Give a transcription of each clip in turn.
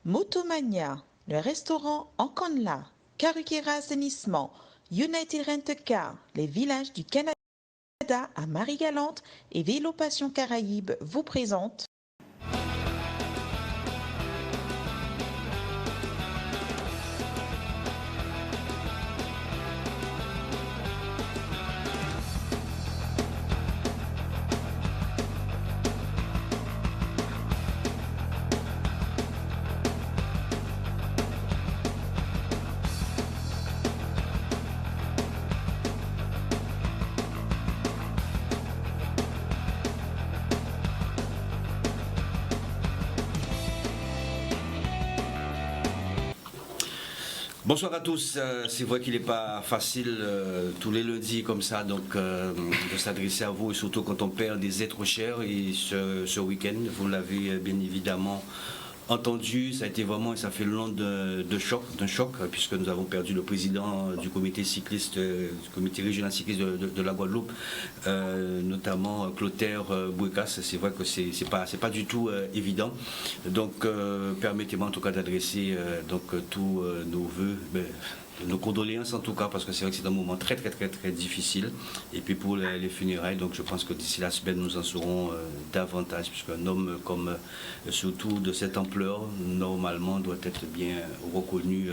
Motomania, le restaurant Anconla, Karukira Assainissement, United Rent a Car, les villages du Canada à Marie-Galante et Vélo Passion Caraïbes vous présentent Bonsoir à tous. C'est vrai qu'il n'est pas facile tous les lundis comme ça donc de s'adresser à vous et surtout quand on perd des êtres chers et ce week-end, vous l'avez bien évidemment entendu, ça a été vraiment et ça fait le long d'un choc puisque nous avons perdu le président du comité cycliste, du comité régional cycliste de la Guadeloupe, notamment Clotaire Bouécasse. C'est vrai que c'est pas du tout évident. Donc permettez-moi en tout cas d'adresser tous nos voeux. Nos condoléances en tout cas parce que c'est vrai que c'est un moment très difficile et puis pour les funérailles, donc je pense que d'ici la semaine nous en saurons davantage puisqu'un homme comme surtout de cette ampleur normalement doit être bien reconnu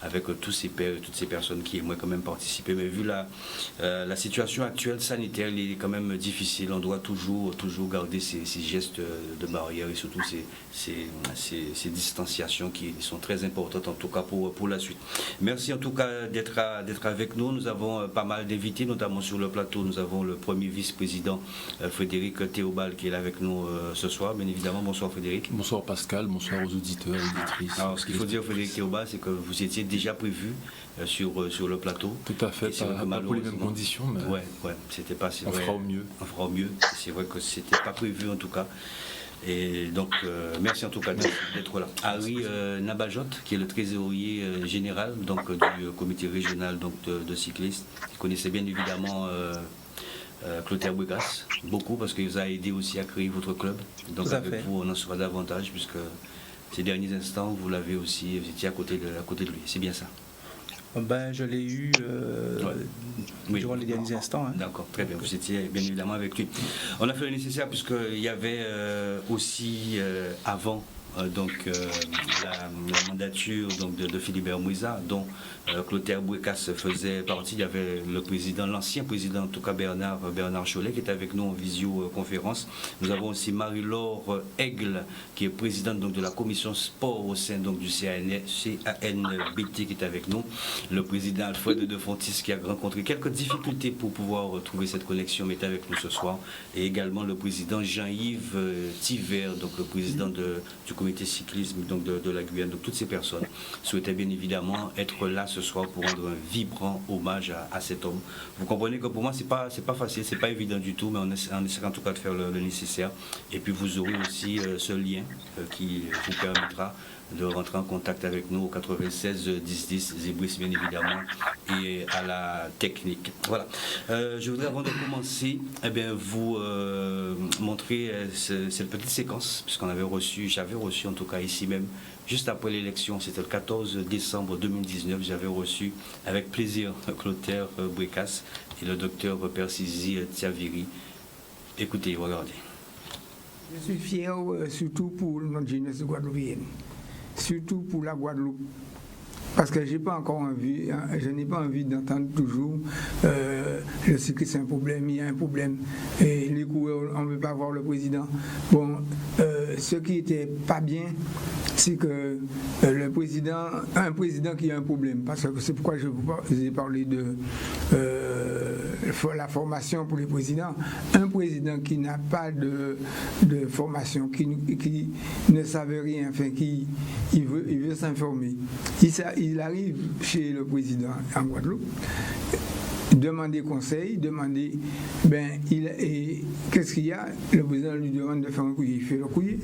avec tous ces pères et toutes ces personnes qui aimeraient quand même participer, mais vu la situation actuelle sanitaire, il est quand même difficile. On doit toujours garder ces gestes de barrière et surtout ces distanciations qui sont très importantes en tout cas pour la suite. Merci en tout cas d'être avec nous. Nous avons pas mal d'invités, notamment sur le plateau. Nous avons le premier vice-président Frédéric Théobald qui est là avec nous ce soir. Bien évidemment, bonsoir Frédéric. Bonsoir Pascal, bonsoir aux auditeurs et auditrices. Alors ce qu'il faut dire Frédéric Théobald, c'est que vous étiez déjà prévu sur le plateau. Tout à fait, pas pour les mêmes conditions, mais ouais, c'était pas. On fera au mieux. On fera au mieux. C'est vrai que c'était pas prévu en tout cas. Et donc, merci en tout cas d'être là. Harry Nabajot, qui est le trésorier général donc, du comité régional donc, de cyclistes, qui connaissait bien évidemment Clotaire Bouécasse, beaucoup, parce qu'il vous a aidé aussi à créer votre club. Donc, avec vous, on en saura davantage, puisque ces derniers instants, vous étiez à côté de lui. C'est bien ça. Je l'ai eu durant les derniers instants. Hein. D'accord, très bien. Vous étiez bien évidemment avec lui. On a fait le nécessaire puisqu'il y avait aussi avant la mandature donc, de Philibert Mouisa, dont Clotaire Bouécasse faisait partie. Il y avait l'ancien président, en tout cas Bernard Cholet, qui est avec nous en visioconférence. Nous avons aussi Marie-Laure Aigle, qui est présidente donc, de la commission sport au sein donc, du CANBT, qui est avec nous. Le président Alfred de Fontis, qui a rencontré quelques difficultés pour pouvoir trouver cette connexion, mais est avec nous ce soir. Et également le président Jean-Yves Tiver, donc le président du comité cyclisme donc de la Guyane. Donc toutes ces personnes souhaitaient bien évidemment être là ce soir pour rendre un vibrant hommage à cet homme. Vous comprenez que pour moi c'est pas facile, c'est pas évident du tout, mais on essaie en tout cas de faire le nécessaire. Et puis vous aurez aussi ce lien qui vous permettra de rentrer en contact avec nous au 96 10 10 Zébris bien évidemment et à la technique. Voilà. Je voudrais avant de commencer vous montrer cette petite séquence puisqu'on j'avais reçu en tout cas ici même juste après l'élection, c'était le 14 décembre 2019, j'avais reçu avec plaisir Clotaire Bouécasse et le docteur Persizi Tiaviri. Écoutez, regardez. Je suis fier surtout pour notre jeunesse guadeloupéenne. Surtout pour la Guadeloupe, parce que je n'ai pas envie d'entendre toujours le cycliste c'est un problème, il y a un problème, et les coureurs, on ne veut pas voir le président. Bon, ce qui n'était pas bien, c'est que un président qui a un problème, parce que c'est pourquoi je vous ai parlé de la formation pour les présidents. Un président qui n'a pas de formation, qui ne savait rien, enfin, il veut s'informer. Il arrive chez le président en Guadeloupe, demander conseil, qu'est-ce qu'il y a? Le président lui demande de faire un courrier, il fait le courrier.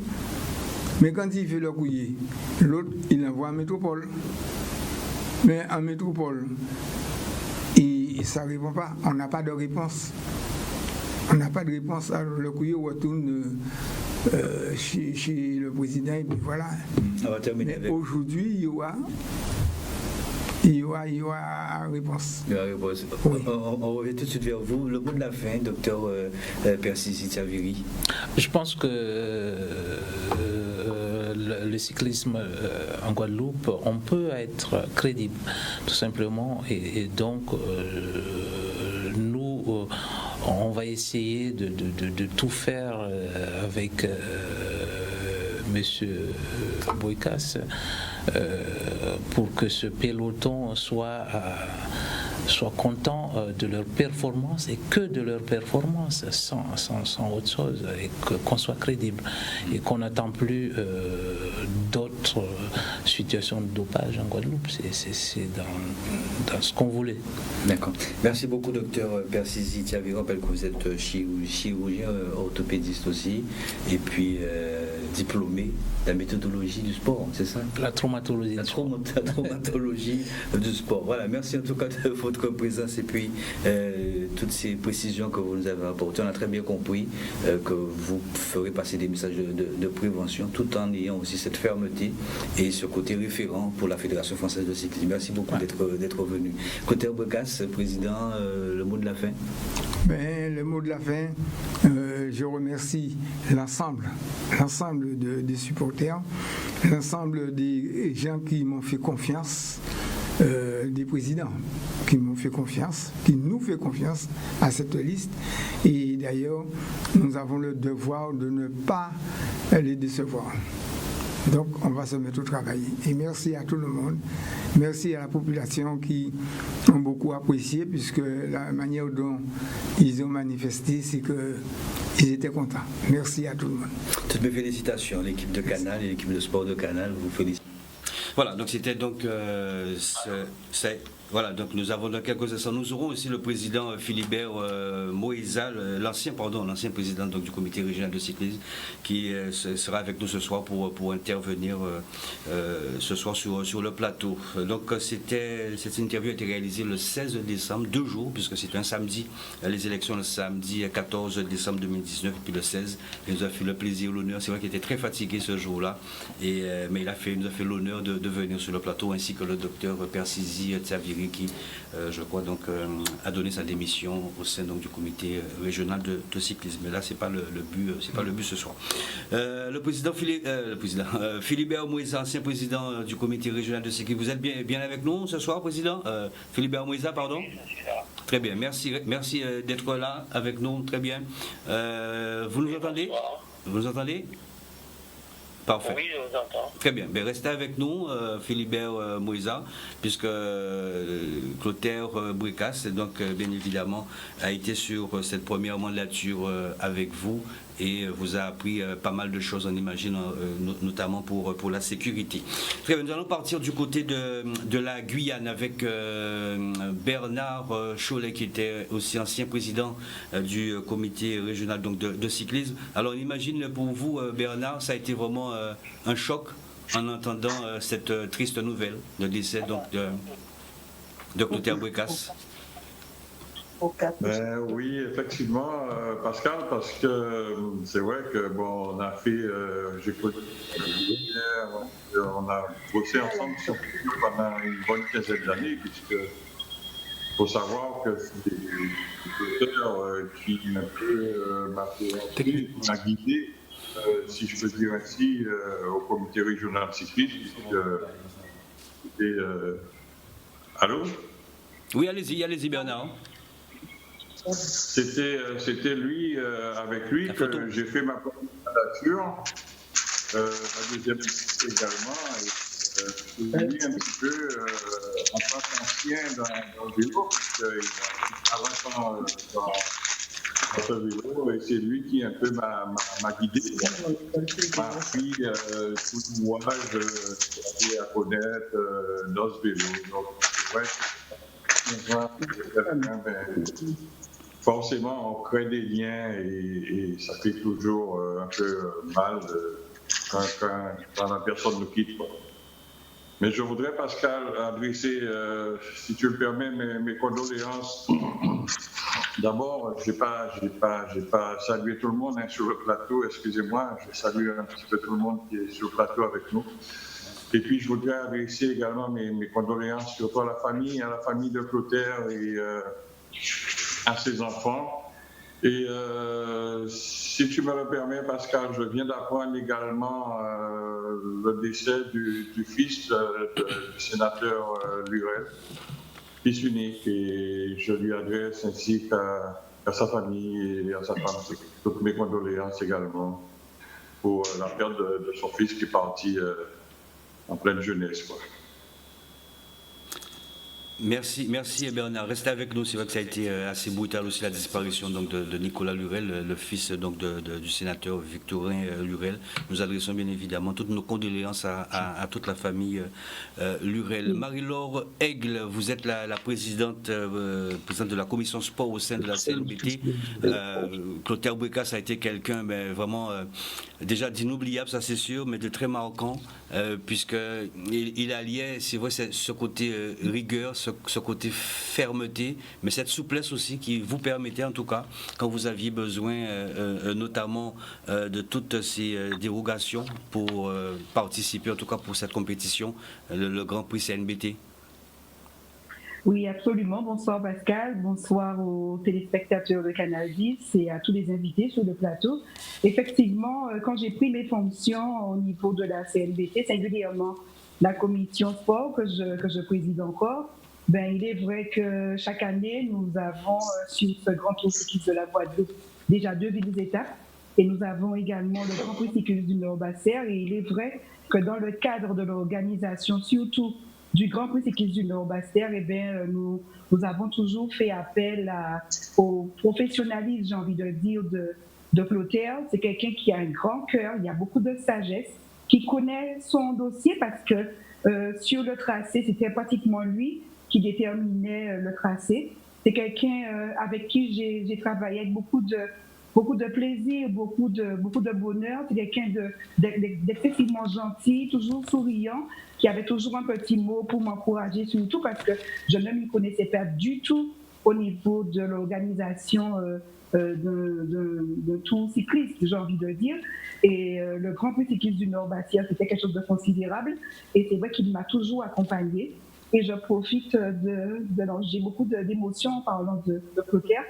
Mais quand il fait le courrier, l'autre, il l'envoie en métropole. Mais en métropole, ça ne répond pas, on n'a pas de réponse. On n'a pas de réponse, alors le courrier retourne chez le président, et puis voilà. On va terminer avec... Aujourd'hui, il y aura réponse. Il y aura réponse. Oui. On revient tout de suite vers vous. Le mot de la fin, docteur Persisi Taviri. Je pense que le cyclisme en Guadeloupe, on peut être crédible, tout simplement, et donc nous, on va essayer de tout faire avec Monsieur Boykas pour que ce peloton soit content de leur performance et que de leur performance sans autre chose, et qu'on soit crédible et qu'on n'attend plus d'autres situations de dopage en Guadeloupe. C'est dans ce qu'on voulait. D'accord. Merci beaucoup, docteur Persisi Taviri. Je rappelle que vous êtes chirurgien, orthopédiste aussi, et puis diplômé de la méthodologie du sport, c'est ça? La traumatologie. La traumatologie du sport. Voilà, merci en tout cas de votre présence et puis toutes ces précisions que vous nous avez apportées. On a très bien compris que vous ferez passer des messages de prévention tout en ayant aussi cette fermeté et ce côté référent pour la Fédération française de cyclisme. Merci beaucoup d'être venu. Côté Boykas, président, le mot de la fin. Le mot de la fin, je remercie l'ensemble des supporters, l'ensemble des gens qui m'ont fait confiance, des présidents qui m'ont fait confiance, qui nous fait confiance à cette liste. Et d'ailleurs, nous avons le devoir de ne pas les décevoir. Donc, on va se mettre au travail. Et merci à tout le monde. Merci à la population qui ont beaucoup apprécié, puisque la manière dont ils ont manifesté, c'est qu'ils étaient contents. Merci à tout le monde. Toutes mes félicitations. L'équipe de Canal et l'équipe de sport de Canal vous félicite. Voilà, donc c'était donc voilà, donc nous avons dans quelques instants, nous aurons aussi le président Philibert Moïsa, l'ancien président donc, du comité régional de cyclisme, qui sera avec nous ce soir pour intervenir ce soir sur le plateau. Donc cette interview a été réalisée le 16 décembre, 2 jours, puisque c'est un samedi, les élections le samedi 14 décembre 2019, et puis le 16, il nous a fait le plaisir, l'honneur, c'est vrai qu'il était très fatigué ce jour-là, mais il nous a fait l'honneur de venir sur le plateau, ainsi que le docteur Persisi Taviri, qui, je crois, donc, a donné sa démission au sein donc, du comité régional de cyclisme. Mais là, c'est pas le but ce soir. Le président Philibert Moïsa, ancien président du comité régional de cyclisme, vous êtes bien avec nous ce soir, président Philibert Moïsa, pardon. Très bien, merci d'être là avec nous, très bien. Vous nous entendez? Vous nous entendez? Parfait. Oui, je vous entends. Très bien. Ben, restez avec nous, Philibert Moïsa, puisque Clotaire Boykas, donc bien évidemment, a été sur cette première mandature avec vous et vous a appris pas mal de choses, on imagine, notamment pour la sécurité. Très bien, nous allons partir du côté de la Guyane avec Bernard Cholet, qui était aussi ancien président du comité régional donc, de cyclisme. Alors, on imagine pour vous, Bernard, ça a été vraiment un choc en entendant cette triste nouvelle de décès donc, de Clotaire Boykas. Oui, effectivement, Pascal, parce que c'est vrai que bon, on a fait, j'ai connu, on a bossé ensemble pendant une bonne quinzaine d'années, puisque faut savoir que c'est des auteurs qui un peu m'a guidé, si je peux dire ainsi, au comité régional cycliste. Allô? Oui, allez-y, Bernard. C'était lui, avec lui, que j'ai fait ma première candidature, ma deuxième également, et lui un petit peu en tant qu'ancien dans le vélo, puisqu'il a 20 ans dans ce vélo, et c'est lui qui un peu m'a guidé, m'a appris tout l'ouvrage à connaître dans ce vélo. Donc, ouais, forcément, on crée des liens et ça fait toujours un peu mal quand la personne nous quitte. Mais je voudrais, Pascal, adresser, si tu le permets, mes condoléances D'abord, je n'ai pas salué tout le monde sur le plateau, excusez-moi, je salue un petit peu tout le monde qui est sur le plateau avec nous. Et puis, je voudrais adresser également mes condoléances surtout à la famille de Clotaire et à ses enfants. Et si tu me le permets, Pascal, je viens d'apprendre également le décès du fils du sénateur Lurel, fils unique, et je lui adresse ainsi qu'à sa famille et à sa femme toutes mes condoléances également pour la perte de son fils qui est parti en pleine jeunesse, quoi. Merci Bernard. Restez avec nous. C'est vrai que ça a été assez brutal aussi la disparition donc, de Nicolas Lurel, le fils donc, du sénateur Victorin Lurel. Nous adressons bien évidemment toutes nos condoléances à toute la famille Lurel. Marie-Laure Aigle, vous êtes la présidente de la commission sport au sein de la CNBT. Clotaire Bouékas a été quelqu'un vraiment déjà d'inoubliable, ça c'est sûr, mais de très marquant, puisqu'il alliait, c'est vrai, ce côté rigueur, ce côté fermeté, mais cette souplesse aussi qui vous permettait, en tout cas, quand vous aviez besoin notamment de toutes ces dérogations pour participer, en tout cas pour cette compétition, le Grand Prix CNBT. Oui, absolument. Bonsoir Pascal, bonsoir aux téléspectateurs de Canal 10 et à tous les invités sur le plateau. Effectivement, quand j'ai pris mes fonctions au niveau de la CNBT, singulièrement la commission sport que je préside encore, il est vrai que chaque année, nous avons sur ce Grand Prix cycliste de la Guadeloupe déjà 2 villes-étapes et nous avons également le Grand Prix cycliste du Nord-Bas-Serre, et il est vrai que dans le cadre de l'organisation, surtout du Grand Prix cycliste du Nord-Bas-Serre, nous avons toujours fait appel au professionnalisme, j'ai envie de dire, de Clotaire. C'est quelqu'un qui a un grand cœur, il y a beaucoup de sagesse, qui connaît son dossier parce que sur le tracé, c'était pratiquement lui qui déterminait le tracé. C'est quelqu'un avec qui j'ai travaillé avec beaucoup de plaisir, beaucoup de bonheur. C'est quelqu'un d'excessivement gentil, toujours souriant, qui avait toujours un petit mot pour m'encourager, surtout parce que je ne m'y connaissais pas du tout au niveau de l'organisation de tout cycliste, j'ai envie de dire. Et le Grand Prix cycliste du Nord-Bas-Serre, c'était quelque chose de considérable. Et c'est vrai qu'il m'a toujours accompagnée. Et je profite j'ai beaucoup d'émotions en parlant de Clotaire.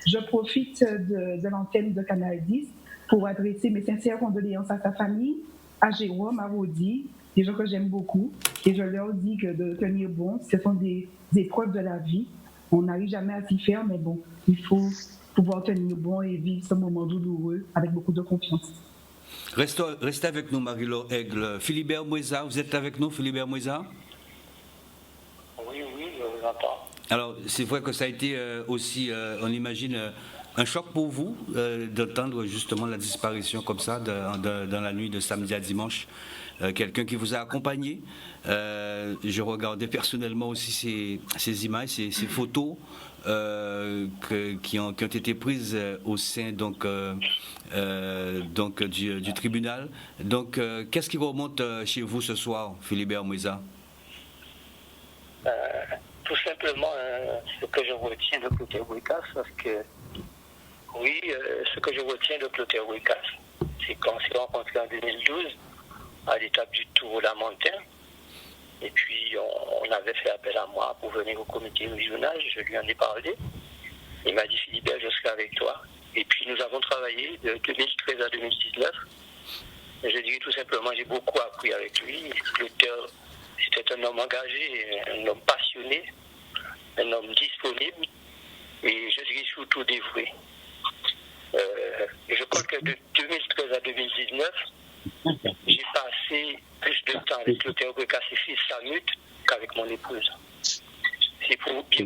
Je profite de l'antenne de Canal 10 pour adresser mes sincères condoléances à sa famille, à Jérôme, à Rodi, des gens que j'aime beaucoup. Et je leur dis que de tenir bon, ce sont des épreuves de la vie. On n'arrive jamais à s'y faire, mais bon, il faut pouvoir tenir bon et vivre ce moment douloureux avec beaucoup de confiance. Restez avec nous, Marie-Laure Aigle. Philibert Moueza, vous êtes avec nous, Philibert Moueza? Oui, je vous entends. Alors, c'est vrai que ça a été aussi, on imagine, un choc pour vous d'entendre justement la disparition comme ça dans la nuit de samedi à dimanche. Quelqu'un qui vous a accompagné. Je regardais personnellement aussi ces images, ces photos qui ont été prises au sein donc du tribunal. Donc, qu'est-ce qui remonte chez vous ce soir, Philibert Moueza? Tout simplement, ce que je retiens de Clotaire Bouékas, parce que, oui, ce que je retiens de Clotaire Bouékas, c'est qu'on s'est rencontrés en 2012 à l'étape du Tour Lamentin, et puis on avait fait appel à moi pour venir au comité régional, je lui en ai parlé, il m'a dit Philibert, je serai avec toi, et puis nous avons travaillé de 2013 à 2019, et je dirais tout simplement, j'ai beaucoup appris avec lui. Clotaire, c'était un homme engagé, un homme passionné, un homme disponible et je dirais surtout dévoué. Je crois que de 2013 à 2019, j'ai passé plus de temps avec Clotaire Bouékas et fils Samut qu'avec mon épouse. C'est pour montrer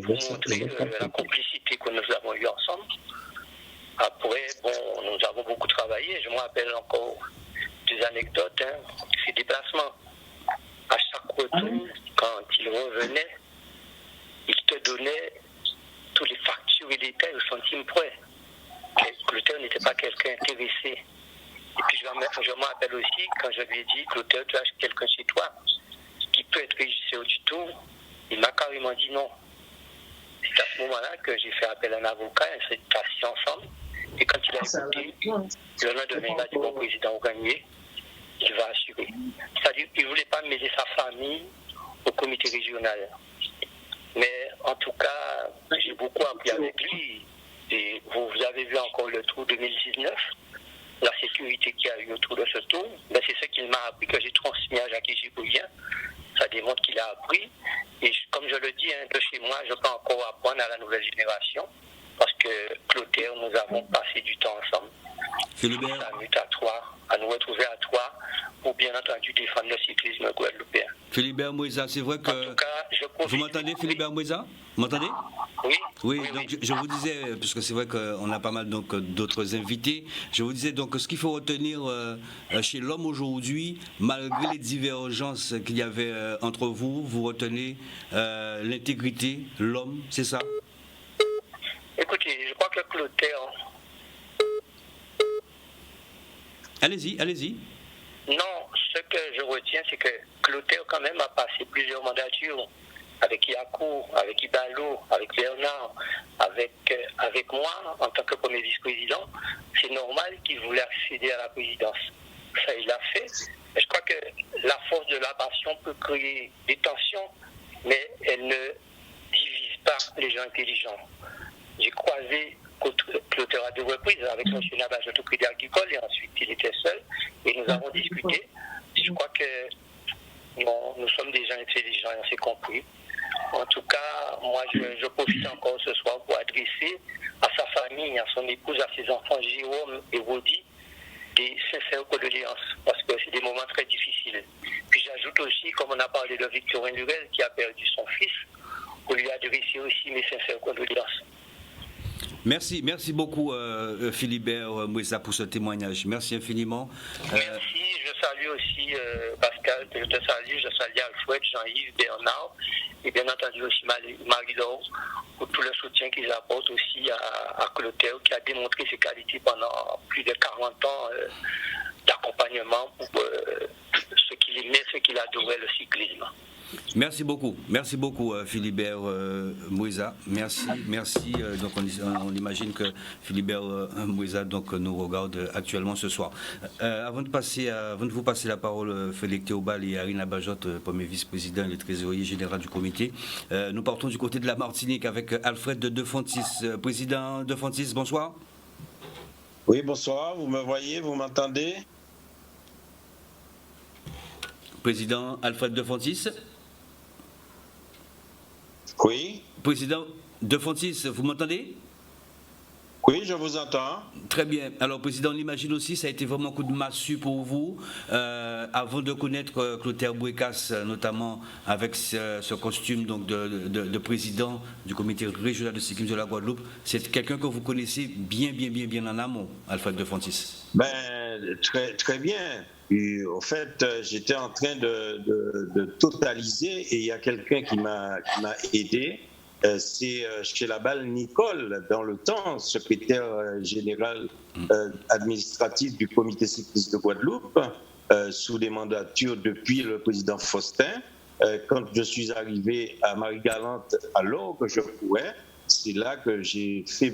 la complicité que nous avons eue ensemble. Après, nous avons beaucoup travaillé. Je me rappelle encore des anecdotes, ces déplacements. À chaque retour, quand il revenait, il te donnait tous les factures et détails au centime près. Clotaire n'était pas quelqu'un intéressé. Et puis je me rappelle aussi, quand je lui ai dit, Clotaire, tu as quelqu'un chez toi qui peut être régisseur du tour, il m'a carrément dit non. C'est à ce moment-là que j'ai fait appel à un avocat, on s'est assis ensemble. Et quand il a écouté, le lendemain, il a dit, bon, président, vous gagnez, il va assurer. C'est-à-dire qu'il ne voulait pas mêler sa famille au comité régional. Mais en tout cas, j'ai beaucoup appris avec lui. Et vous avez vu encore le tour 2019, la sécurité qu'il y a eu autour de ce tour. Ben, c'est ce qu'il m'a appris, que j'ai transmis à Jacques Giboulien. Ça démontre qu'il a appris. Et comme je le dis, de chez moi, je peux encore apprendre à la nouvelle génération. Parce que Clotaire, nous avons passé du temps ensemble. Philibert. À nous retrouver à Troyes pour bien entendu défendre le cyclisme guadeloupéen. Philibert Moueza, c'est vrai que... En tout cas, vous m'entendez, Philibert Moueza? Vous m'entendez? Oui. Oui, donc je vous disais, puisque c'est vrai qu'on a pas mal d'autres invités, je vous disais donc ce qu'il faut retenir chez l'homme aujourd'hui, malgré les divergences qu'il y avait entre vous, vous retenez l'intégrité, l'homme, c'est ça? Écoutez, je crois que Clotaire... Allez-y, allez-y. Non, ce que je retiens, c'est que Clotaire quand même a passé plusieurs mandatures avec Yacour, avec Ibalo, avec Bernard, avec moi en tant que premier vice-président. C'est normal qu'il voulait accéder à la présidence. Ça, il l'a fait. Mais je crois que la force de la passion peut créer des tensions, mais elle ne divise pas les gens intelligents. J'ai croisé Clotaire à 2 reprises avec M. Nabaj, notre crédit agricole, et ensuite il était seul, et nous avons discuté. Je crois que nous sommes des gens intelligents et on s'est compris. En tout cas, moi je profite encore ce soir pour adresser à sa famille, à son épouse, à ses enfants Jérôme et Rodi, des sincères condoléances, parce que c'est des moments très difficiles. Puis j'ajoute aussi, comme on a parlé de Victorien Lurel qui a perdu son fils, pour lui adresser aussi mes sincères condoléances. Merci beaucoup Philibert Moueza pour ce témoignage. Merci infiniment. Merci, je salue aussi Pascal, je salue Alfred, Jean-Yves, Bernard et bien entendu aussi Marie-Laure pour tout le soutien qu'ils apportent aussi à Clotaire qui a démontré ses qualités pendant plus de 40 ans d'accompagnement pour ce qu'il aimait, ce qu'il adorait, le cyclisme. Merci beaucoup Philibert Moueza. Merci. Donc on imagine que Philibert Moueza donc nous regarde actuellement ce soir. Avant de vous passer la parole, Félix Théobald et Arina Bajot, premier vice-président et trésorier général du comité, nous partons du côté de la Martinique avec Alfred de Fontis. Président de Fontis, bonsoir. Oui, bonsoir. Vous me voyez, vous m'entendez? Président Alfred de Fontis. Oui. Président de Fontis, vous m'entendez? Oui, je vous entends. Très bien. Alors, Président, on imagine aussi, ça a été vraiment un coup de massue pour vous. Avant de connaître Clotaire Bouékas, notamment avec ce costume donc, de président du comité régional de cyclisme de la Guadeloupe, c'est quelqu'un que vous connaissez bien en amont, Alfred de Fontis. Très bien. Et, au fait, j'étais en train de totaliser et il y a quelqu'un qui m'a aidé. C'est chez la balle Nicole, dans le temps, secrétaire général administratif du comité cycliste de Guadeloupe, sous des mandatures depuis le président Faustin. Quand je suis arrivé à Marie-Galante, alors que je pourrais, c'est là que j'ai fait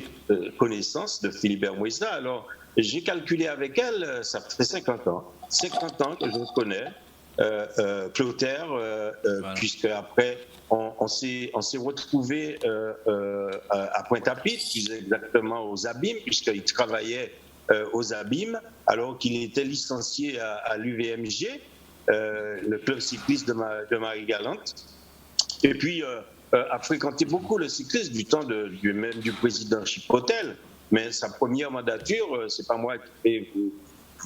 connaissance de Philibert Moueza. Alors, j'ai calculé avec elle, ça fait 50 ans. 50 ans que je connais Clotaire, voilà. Puisque après on s'est retrouvés à Pointe-à-Pitre, plus exactement aux Abîmes, puisqu'il travaillait aux Abîmes, alors qu'il était licencié à l'UVMG, le club cycliste de Marie-Galante. Et puis a fréquenté beaucoup le cyclisme du temps même du président Chipotel. Mais sa première mandature, c'est pas moi qui vais vous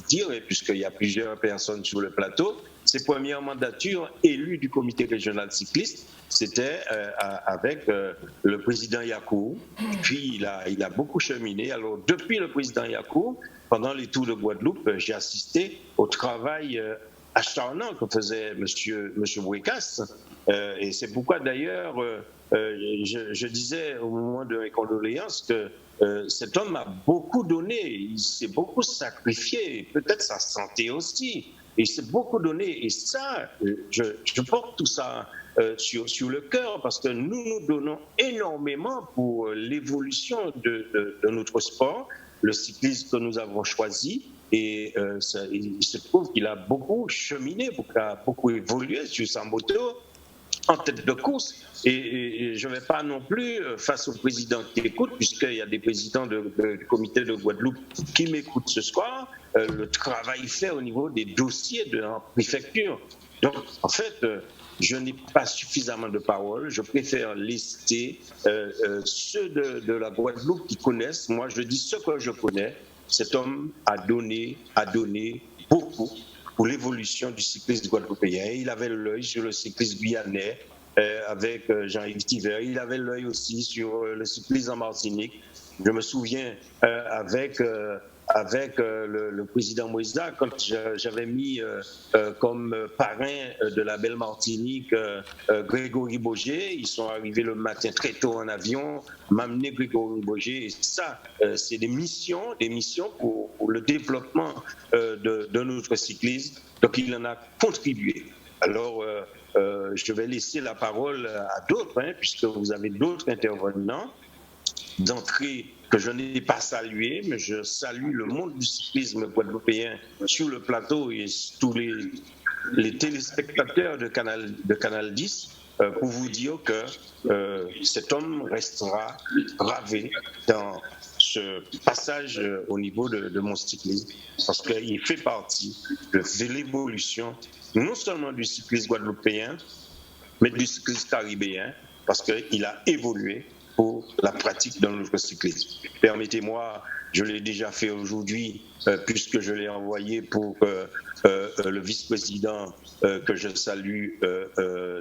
dire, puisqu'il y a plusieurs personnes sur le plateau, ses premières mandatures élues du comité régional cycliste, c'était avec le président Yacour. Puis il a beaucoup cheminé. Alors depuis le président Yacour, pendant les Tours de Guadeloupe, j'ai assisté au travail acharnant que faisait M. Bouékas. Et c'est pourquoi d'ailleurs, je disais au moment de mes condoléances que cet homme a beaucoup donné, il s'est beaucoup sacrifié, peut-être sa santé aussi, Et c'est beaucoup donné. Et ça, je porte tout ça sur le cœur parce que nous donnons énormément pour l'évolution de notre sport, le cyclisme que nous avons choisi. Et il se trouve qu'il a beaucoup cheminé, beaucoup évolué sur sa moto en tête de course. Et je ne vais pas non plus, face au président qui écoute, puisqu'il y a des présidents du comité de Guadeloupe qui m'écoutent ce soir, le travail fait au niveau des dossiers de la préfecture. Donc, en fait, je n'ai pas suffisamment de paroles. Je préfère lister ceux de la Guadeloupe qui connaissent. Moi, je dis ce que je connais. Cet homme a donné beaucoup pour l'évolution du cyclisme guadeloupéen. Il avait l'œil sur le cyclisme guyanais avec Jean-Yves Tiver. Il avait l'œil aussi sur le cyclisme en Martinique. Je me souviens avec le président Moïsa, quand j'avais mis comme parrain de la belle Martinique Grégory Boger, ils sont arrivés le matin très tôt en avion, m'amener Grégory Boger, et ça, c'est des missions pour le développement de notre cyclisme, donc il en a contribué. Alors, je vais laisser la parole à d'autres, puisque vous avez d'autres intervenants d'entrée que je n'ai pas salué, mais je salue le monde du cyclisme guadeloupéen sur le plateau et tous les téléspectateurs de Canal 10 pour vous dire que cet homme restera gravé dans ce passage au niveau de mon cyclisme parce qu'il fait partie de l'évolution non seulement du cyclisme guadeloupéen, mais du cyclisme caribéen parce qu'il a évolué pour la pratique de notre cyclisme. Permettez-moi, je l'ai déjà fait aujourd'hui, puisque je l'ai envoyé pour le vice-président que je salue,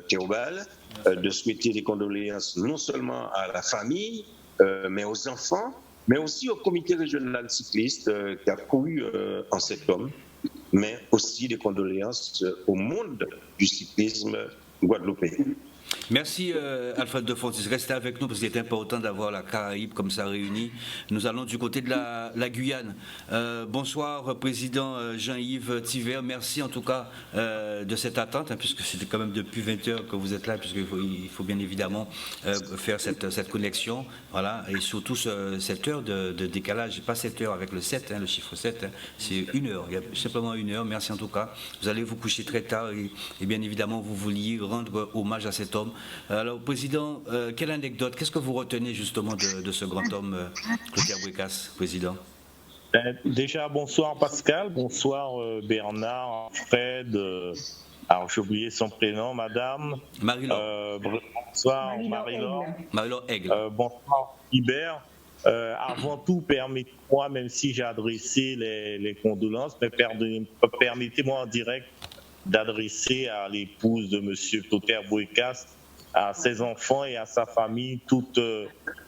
Théobald, de souhaiter des condoléances non seulement à la famille, mais aux enfants, mais aussi au comité régional cycliste qui a couru en septembre, mais aussi des condoléances au monde du cyclisme guadeloupéen. Merci Alfred de Fontis. Restez avec nous parce qu'il est important d'avoir la Caraïbe comme ça réunie. Nous allons du côté de la Guyane. Bonsoir Président Jean-Yves Tiver. Merci en tout cas de cette attente, puisque c'était quand même depuis 20 heures que vous êtes là, puisqu'il faut bien évidemment faire cette connexion. Voilà, et surtout cette heure de décalage, pas 7 heures avec le 7, le chiffre 7, c'est 1 heure, il y a simplement 1 heure. Merci en tout cas. Vous allez vous coucher très tard et bien évidemment vous vouliez rendre hommage à cet homme. Alors, Président, quelle anecdote, qu'est-ce que vous retenez justement de ce grand homme, Clotaire Bouécasse, Président? Déjà, bonsoir Pascal, bonsoir Bernard, Fred, alors j'ai oublié son prénom, Madame. Marie-Laure. Bonsoir Marie-Laure. Marie-Laure Aigle. Bonsoir Hubert. Avant tout, permettez-moi, même si j'ai adressé les condoléances, mais permettez-moi en direct d'adresser à l'épouse de M. Clotaire Bouécasse, à ses enfants et à sa famille toutes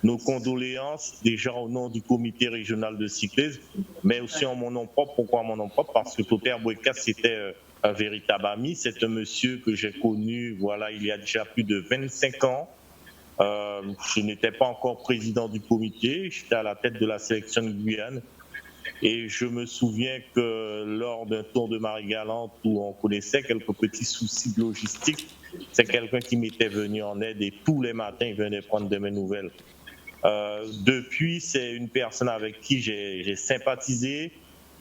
nos condoléances, déjà au nom du comité régional de cyclisme, mais aussi en mon nom propre. Pourquoi mon nom propre? Parce que Clotaire Bouécasse, c'était un véritable ami. C'est un monsieur que j'ai connu il y a déjà plus de 25 ans. Je n'étais pas encore président du comité, j'étais à la tête de la sélection de Guyane. Et je me souviens que lors d'un tour de Marie-Galante où on connaissait quelques petits soucis de logistique, c'est quelqu'un qui m'était venu en aide et tous les matins, il venait prendre de mes nouvelles. Depuis, c'est une personne avec qui j'ai sympathisé.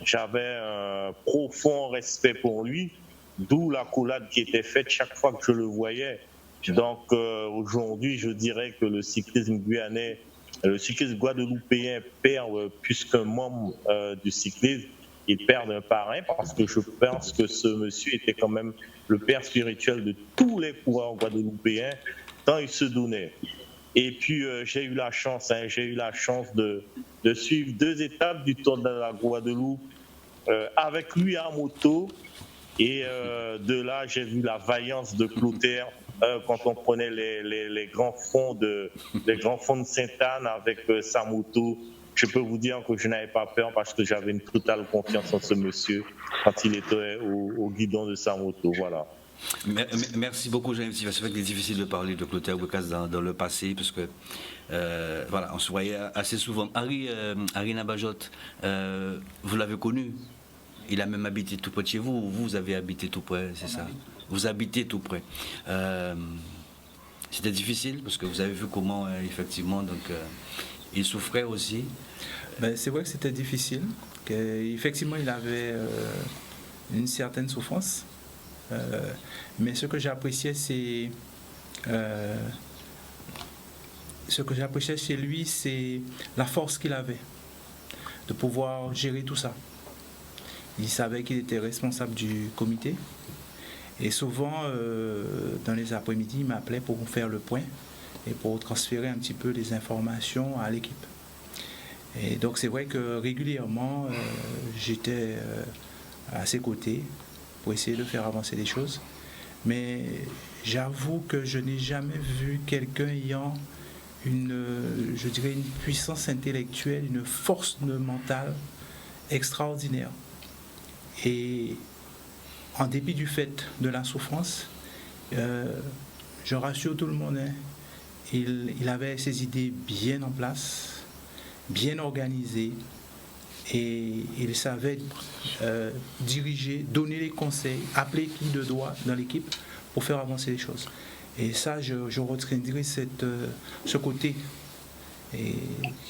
J'avais un profond respect pour lui, d'où l'accolade qui était faite chaque fois que je le voyais. Donc aujourd'hui, je dirais que le cyclisme guyanais, le cyclisme guadeloupéen perd plus qu'un membre du cyclisme, il perd un parrain parce que je pense que ce monsieur était quand même le père spirituel de tous les coureurs guadeloupéens tant il se donnait. Et puis j'ai eu la chance de suivre 2 étapes du Tour de la Guadeloupe avec lui en moto. Et de là, j'ai vu la vaillance de Clotaire quand on prenait les grands fonds de Sainte-Anne avec sa moto. Je peux vous dire que je n'avais pas peur parce que j'avais une totale confiance en ce monsieur quand il était au guidon de sa moto. Voilà. Merci beaucoup, Jean-Yves. C'est vrai qu'il est difficile de parler de Clotaire Bouécasse dans le passé parce que on se voyait assez souvent. Harry Nabajot, vous l'avez connu? Il a même habité tout près de chez vous. Vous avez habité tout près, c'est ça? Vous habitez tout près. C'était difficile parce que vous avez vu comment, effectivement, donc, il souffrait aussi. Ben, c'est vrai que c'était difficile. Effectivement, il avait une certaine souffrance. Mais ce que j'appréciais, c'est chez lui, c'est la force qu'il avait de pouvoir gérer tout ça. Il savait qu'il était responsable du comité. Et souvent, dans les après-midi, il m'appelait pour faire le point et pour transférer un petit peu les informations à l'équipe. Et donc, c'est vrai que régulièrement, j'étais à ses côtés pour essayer de faire avancer les choses. Mais j'avoue que je n'ai jamais vu quelqu'un ayant je dirais une puissance intellectuelle, une force mentale extraordinaire. Et en dépit du fait de la souffrance, je rassure tout le monde, hein, il avait ses idées bien en place, bien organisées, et il savait diriger, donner les conseils, appeler qui de doigt dans l'équipe pour faire avancer les choses. Et ça, je retiendrai ce côté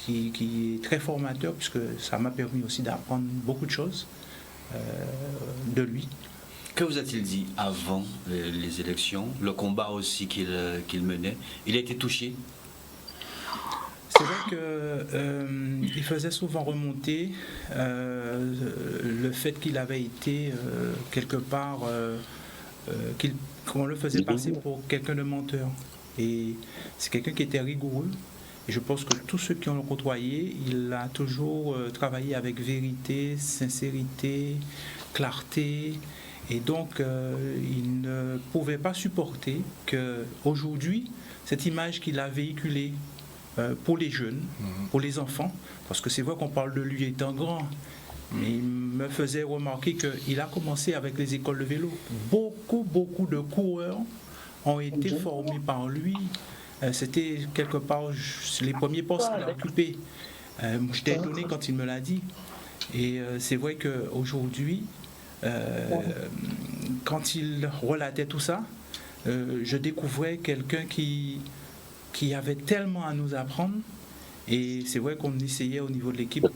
qui est très formateur, puisque ça m'a permis aussi d'apprendre beaucoup de choses de lui. Que vous a-t-il dit avant les élections, le combat aussi qu'il menait? Il a été touché? C'est vrai qu'il faisait souvent remonter le fait qu'il avait été quelque part, qu'on le faisait passer pour quelqu'un de menteur. Et c'est quelqu'un qui était rigoureux. Et je pense que tous ceux qui ont côtoyé, il a toujours travaillé avec vérité, sincérité, clarté. Et donc, il ne pouvait pas supporter qu'aujourd'hui, cette image qu'il a véhiculée pour les jeunes, pour les enfants, parce que c'est vrai qu'on parle de lui étant grand, mais il me faisait remarquer qu'il a commencé avec les écoles de vélo. Beaucoup de coureurs ont été formés par lui. C'était quelque part les premiers postes qu'il a occupés. J'étais étonné quand il me l'a dit. Et c'est vrai qu'aujourd'hui, quand il relatait tout ça, je découvrais quelqu'un qui avait tellement à nous apprendre. Et c'est vrai qu'on essayait au niveau de l'équipe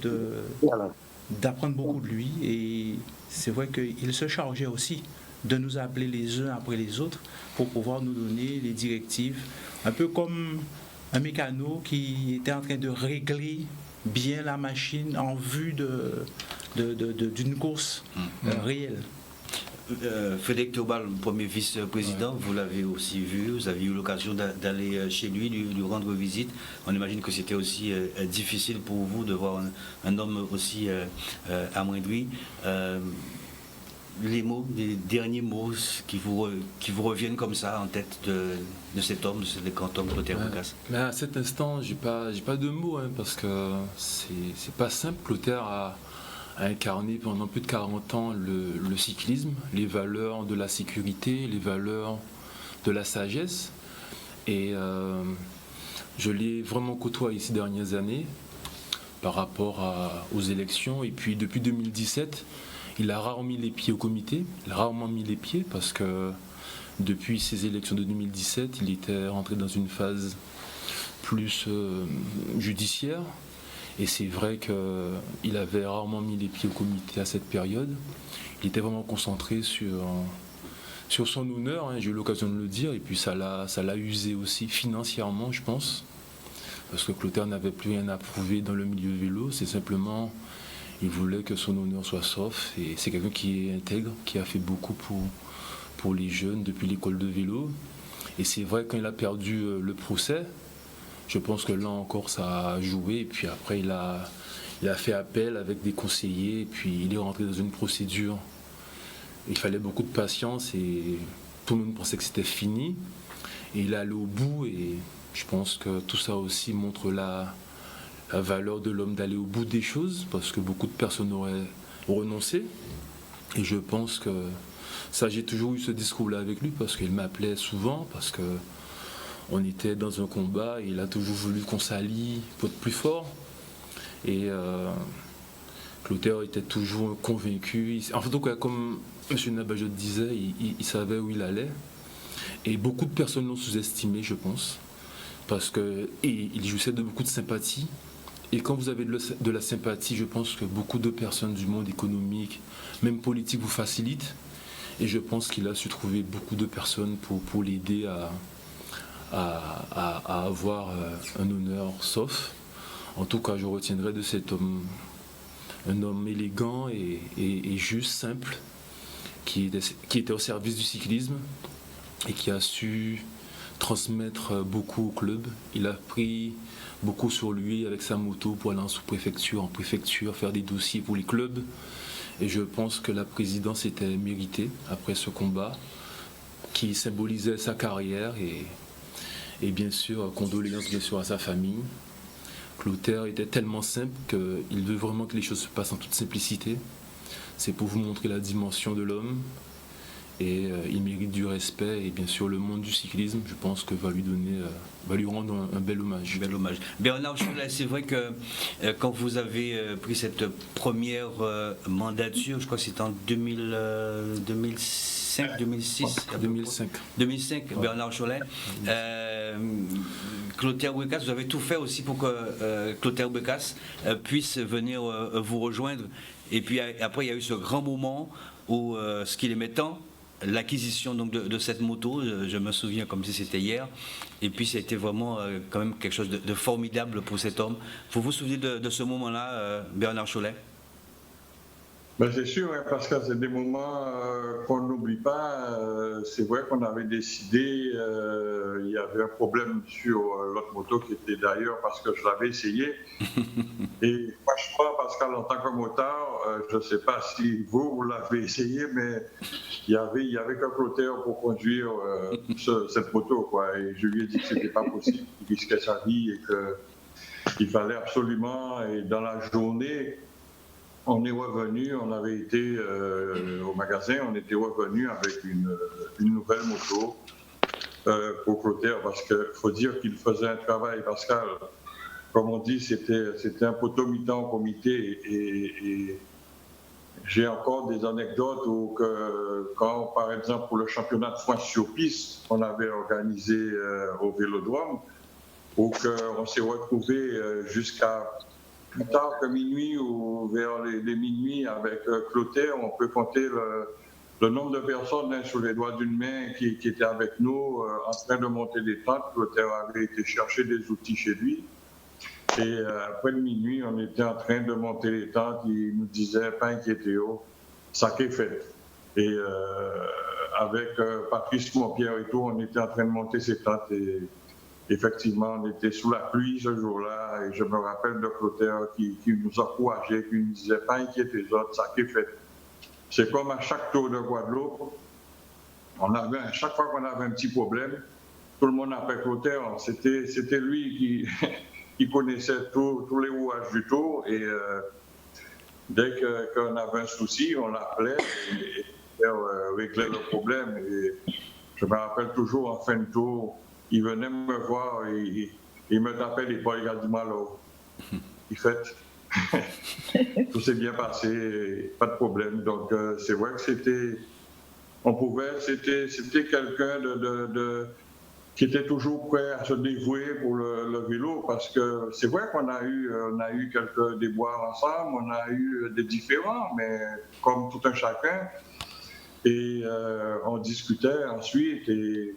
d'apprendre beaucoup de lui. Et c'est vrai qu'il se chargeait aussi de nous appeler les uns après les autres pour pouvoir nous donner les directives. Un peu comme un mécano qui était en train de régler bien la machine en vue d'une course réelle. Frédéric Théobald, premier vice-président, vous l'avez aussi vu, vous avez eu l'occasion d'aller chez lui, lui rendre visite. On imagine que c'était aussi difficile pour vous de voir un homme aussi amoindri. Les mots, les derniers mots qui vous reviennent comme ça en tête de cet homme, de ce grand homme Clotaire Bocas. Mais à cet instant, j'ai pas de mots, hein, parce que c'est pas simple. Clotaire a incarné pendant plus de 40 ans le cyclisme, les valeurs de la sécurité, les valeurs de la sagesse. Et je l'ai vraiment côtoyé ces dernières années par rapport aux élections. Et puis depuis 2017, il a rarement mis les pieds au comité, parce que depuis ces élections de 2017, il était rentré dans une phase plus judiciaire. Et c'est vrai qu'il avait rarement mis les pieds au comité à cette période. Il était vraiment concentré sur son honneur, hein, j'ai eu l'occasion de le dire, et puis ça l'a usé aussi financièrement, je pense, parce que Clotaire n'avait plus rien à prouver dans le milieu vélo, c'est simplement, il voulait que son honneur soit sauf, et c'est quelqu'un qui est intègre, qui a fait beaucoup pour les jeunes depuis l'école de vélo. Et c'est vrai, quand il a perdu le procès, je pense que là encore ça a joué, et puis après il a fait appel avec des conseillers, et puis il est rentré dans une procédure. Il fallait beaucoup de patience et tout le monde pensait que c'était fini. Et il est allé au bout, et je pense que tout ça aussi montre la valeur de l'homme d'aller au bout des choses, parce que beaucoup de personnes auraient renoncé. Et je pense que ça, j'ai toujours eu ce discours-là avec lui, parce qu'il m'appelait souvent, parce que on était dans un combat et il a toujours voulu qu'on s'allie pour être plus fort. Et Clotaire était toujours convaincu. En tout cas, comme M. Nabajot disait, il savait où il allait. Et beaucoup de personnes l'ont sous-estimé, je pense. Parce qu'il jouissait de beaucoup de sympathie. Et quand vous avez de la sympathie, je pense que beaucoup de personnes du monde économique, même politique, vous facilitent. Et je pense qu'il a su trouver beaucoup de personnes pour l'aider à avoir un honneur sauf. En tout cas, je retiendrai de cet homme un homme élégant et juste, simple, qui était au service du cyclisme et qui a su transmettre beaucoup au club. Il a pris beaucoup sur lui avec sa moto pour aller en sous-préfecture, en préfecture, faire des dossiers pour les clubs. Et je pense que la présidence était méritée après ce combat qui symbolisait sa carrière et bien sûr, condoléances bien sûr à sa famille. Clotaire était tellement simple qu'il veut vraiment que les choses se passent en toute simplicité. C'est pour vous montrer la dimension de l'homme et il mérite du respect et bien sûr le monde du cyclisme, je pense que va lui rendre un bel hommage. Bel hommage. Bernard Cholet, c'est vrai que quand vous avez pris cette première mandature, je crois que c'était en 2005, 2006 2005, Bernard Cholet. Clotaire Bouécasse, vous avez tout fait aussi pour que Clotaire Bouécasse puisse venir vous rejoindre. Et puis après, il y a eu ce grand moment où ce qu'il aimait tant, l'acquisition donc de cette moto, je me souviens comme si c'était hier, et puis ça a été vraiment quand même quelque chose de formidable pour cet homme. Vous vous souvenez de ce moment-là, Bernard Cholet? Ben c'est sûr, hein, parce que c'est des moments qu'on n'oublie pas. C'est vrai qu'on avait décidé, il y avait un problème sur l'autre moto qui était d'ailleurs parce que je l'avais essayé. Et franchement, Pascal, en tant que motard, je ne sais pas si vous l'avez essayé, mais il y avait qu'un Clotaire pour conduire cette moto, quoi. Et je lui ai dit que ce n'était pas possible, qu'il risquait sa vie et qu'il fallait absolument, et dans la journée, on est revenu, on avait été au magasin, on était revenu avec une nouvelle moto pour Clotaire, parce qu'il faut dire qu'il faisait un travail, Pascal. Comme on dit, c'était un poteau mi-temps au comité et j'ai encore des anecdotes où quand, par exemple, pour le championnat de France sur piste, on avait organisé au Vélodrome, où on s'est retrouvé jusqu'à plus tard que minuit ou vers les minuit avec Clotaire, on peut compter le nombre de personnes sur les doigts d'une main qui étaient avec nous en train de monter des tentes. Clotaire avait été chercher des outils chez lui. Et après le minuit, on était en train de monter les tentes. Il nous disait, pas inquiétez-vous, ça qu'est fait. Et avec Patrice Montpierre et tout, on était en train de monter ces tentes. Et effectivement, on était sous la pluie ce jour-là. Et je me rappelle de Clotaire qui nous encourageait, qui nous disait, pas inquiétez les autres, ça qu'est fait. C'est comme à chaque tour de Guadeloupe, à chaque fois qu'on avait un petit problème, tout le monde appelait Clotaire. C'était lui qui connaissait tous les rouages du tour et dès qu'on avait un souci, on l'appelait et réglait le problème. Et je me rappelle toujours en fin de tour, il venait me voir et il me tapait l'épaule, il a dit malo. Il fait, tout s'est bien passé, pas de problème. Donc c'est vrai que c'était quelqu'un qui était toujours prêt à se dévouer pour le vélo, parce que c'est vrai qu'on a eu quelques déboires ensemble, on a eu des différends, mais comme tout un chacun, et on discutait ensuite, et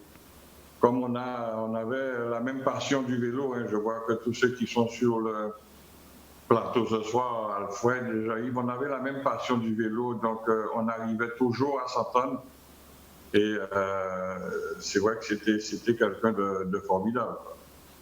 comme on avait la même passion du vélo, hein, je vois que tous ceux qui sont sur le plateau ce soir, Alfred, Jaïb, on avait la même passion du vélo, donc on arrivait toujours à s'entendre. Et c'est vrai que c'était quelqu'un de formidable.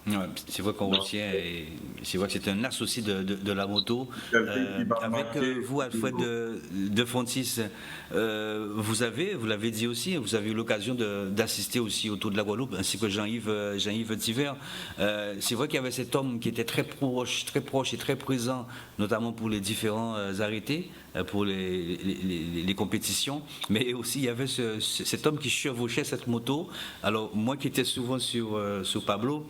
Ouais, c'est vrai qu'on retient, et c'est vrai que c'est un associé de la moto. Avec vous, Alfred de Fontis, vous l'avez dit aussi, vous avez eu l'occasion d'assister aussi au Tour de la Guadeloupe, ainsi que Jean-Yves Thiver. C'est vrai qu'il y avait cet homme qui était très proche et très présent, notamment pour les différents arrêtés. pour les compétitions, mais aussi il y avait cet homme qui chevauchait cette moto. Alors moi qui étais souvent sur Pablo,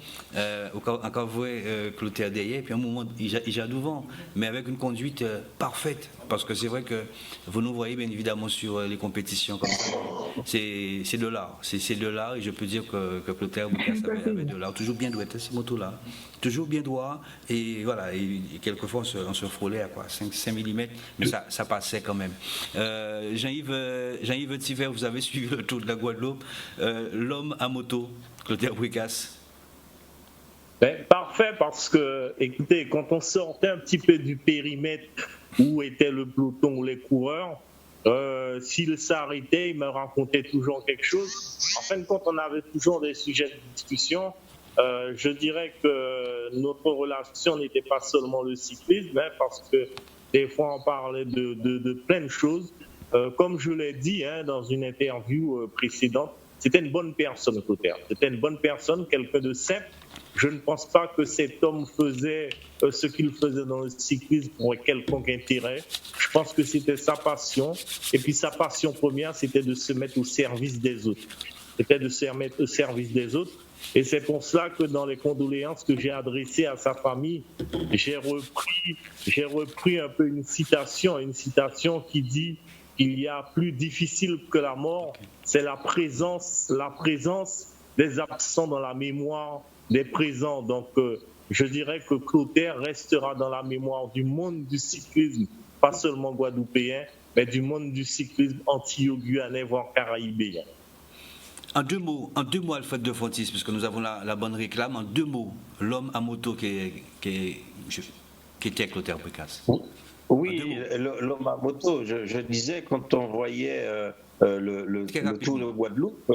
encore vrai Clotaire derrière, puis à un moment il jette devant, mais avec une conduite parfaite, parce que c'est vrai que vous nous voyez bien évidemment sur les compétitions comme ça, c'est de l'art, c'est de l'art, et je peux dire que Clotaire Boucasse avait de l'art, toujours bien douette ces motos-là, toujours bien droit, et voilà, et quelquefois on se frôlait à quoi, 5 mm, mais ça passait quand même. Jean-Yves Tiver, vous avez suivi le tour de la Guadeloupe, l'homme à moto, Clotaire Boucasse. Ben, parfait, parce que, écoutez, quand on sortait un petit peu du périmètre où était le peloton ou les coureurs, s'il s'arrêtait, il me racontait toujours quelque chose. En fin de compte, on avait toujours des sujets de discussion. Je dirais que notre relation n'était pas seulement le cyclisme, hein, parce que des fois on parlait de plein de choses. Comme je l'ai dit dans une interview précédente, c'était une bonne personne, Clotaire. C'était une bonne personne, quelqu'un de simple. Je ne pense pas que cet homme faisait ce qu'il faisait dans le cyclisme pour quelconque intérêt. Je pense que c'était sa passion. Et puis sa passion première, c'était de se mettre au service des autres. C'était de se mettre au service des autres. Et c'est pour cela que dans les condoléances que j'ai adressées à sa famille, j'ai repris un peu une citation qui dit qu'il y a plus difficile que la mort, c'est la présence des absents dans la mémoire des présents. Donc, je dirais que Clotaire restera dans la mémoire du monde du cyclisme, pas seulement guadeloupéen, mais du monde du cyclisme antillais-guyanais, voire caraïbéen. En deux mots, Alfred de Fontis, puisque nous avons la bonne réclame, en 2 mots, l'homme à moto qui était Clotaire Boucasse. Oui, l'homme à moto, je disais, quand on voyait le tour de Guadeloupe,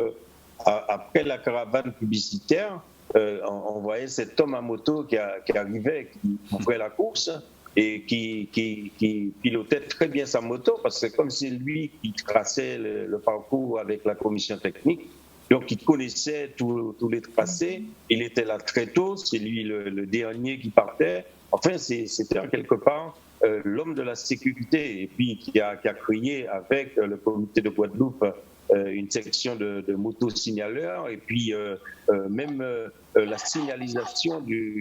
après la caravane publicitaire, on voyait cet homme à moto qui arrivait, qui ouvrait la course et qui pilotait très bien sa moto, parce que comme c'est lui qui traçait le parcours avec la commission technique, donc il connaissait tous les tracés, il était là très tôt, c'est lui le dernier qui partait. Enfin, c'était en quelque part l'homme de la sécurité, et puis qui a créé avec le comité de Guadeloupe une section de moto-signaleurs, et puis même la signalisation des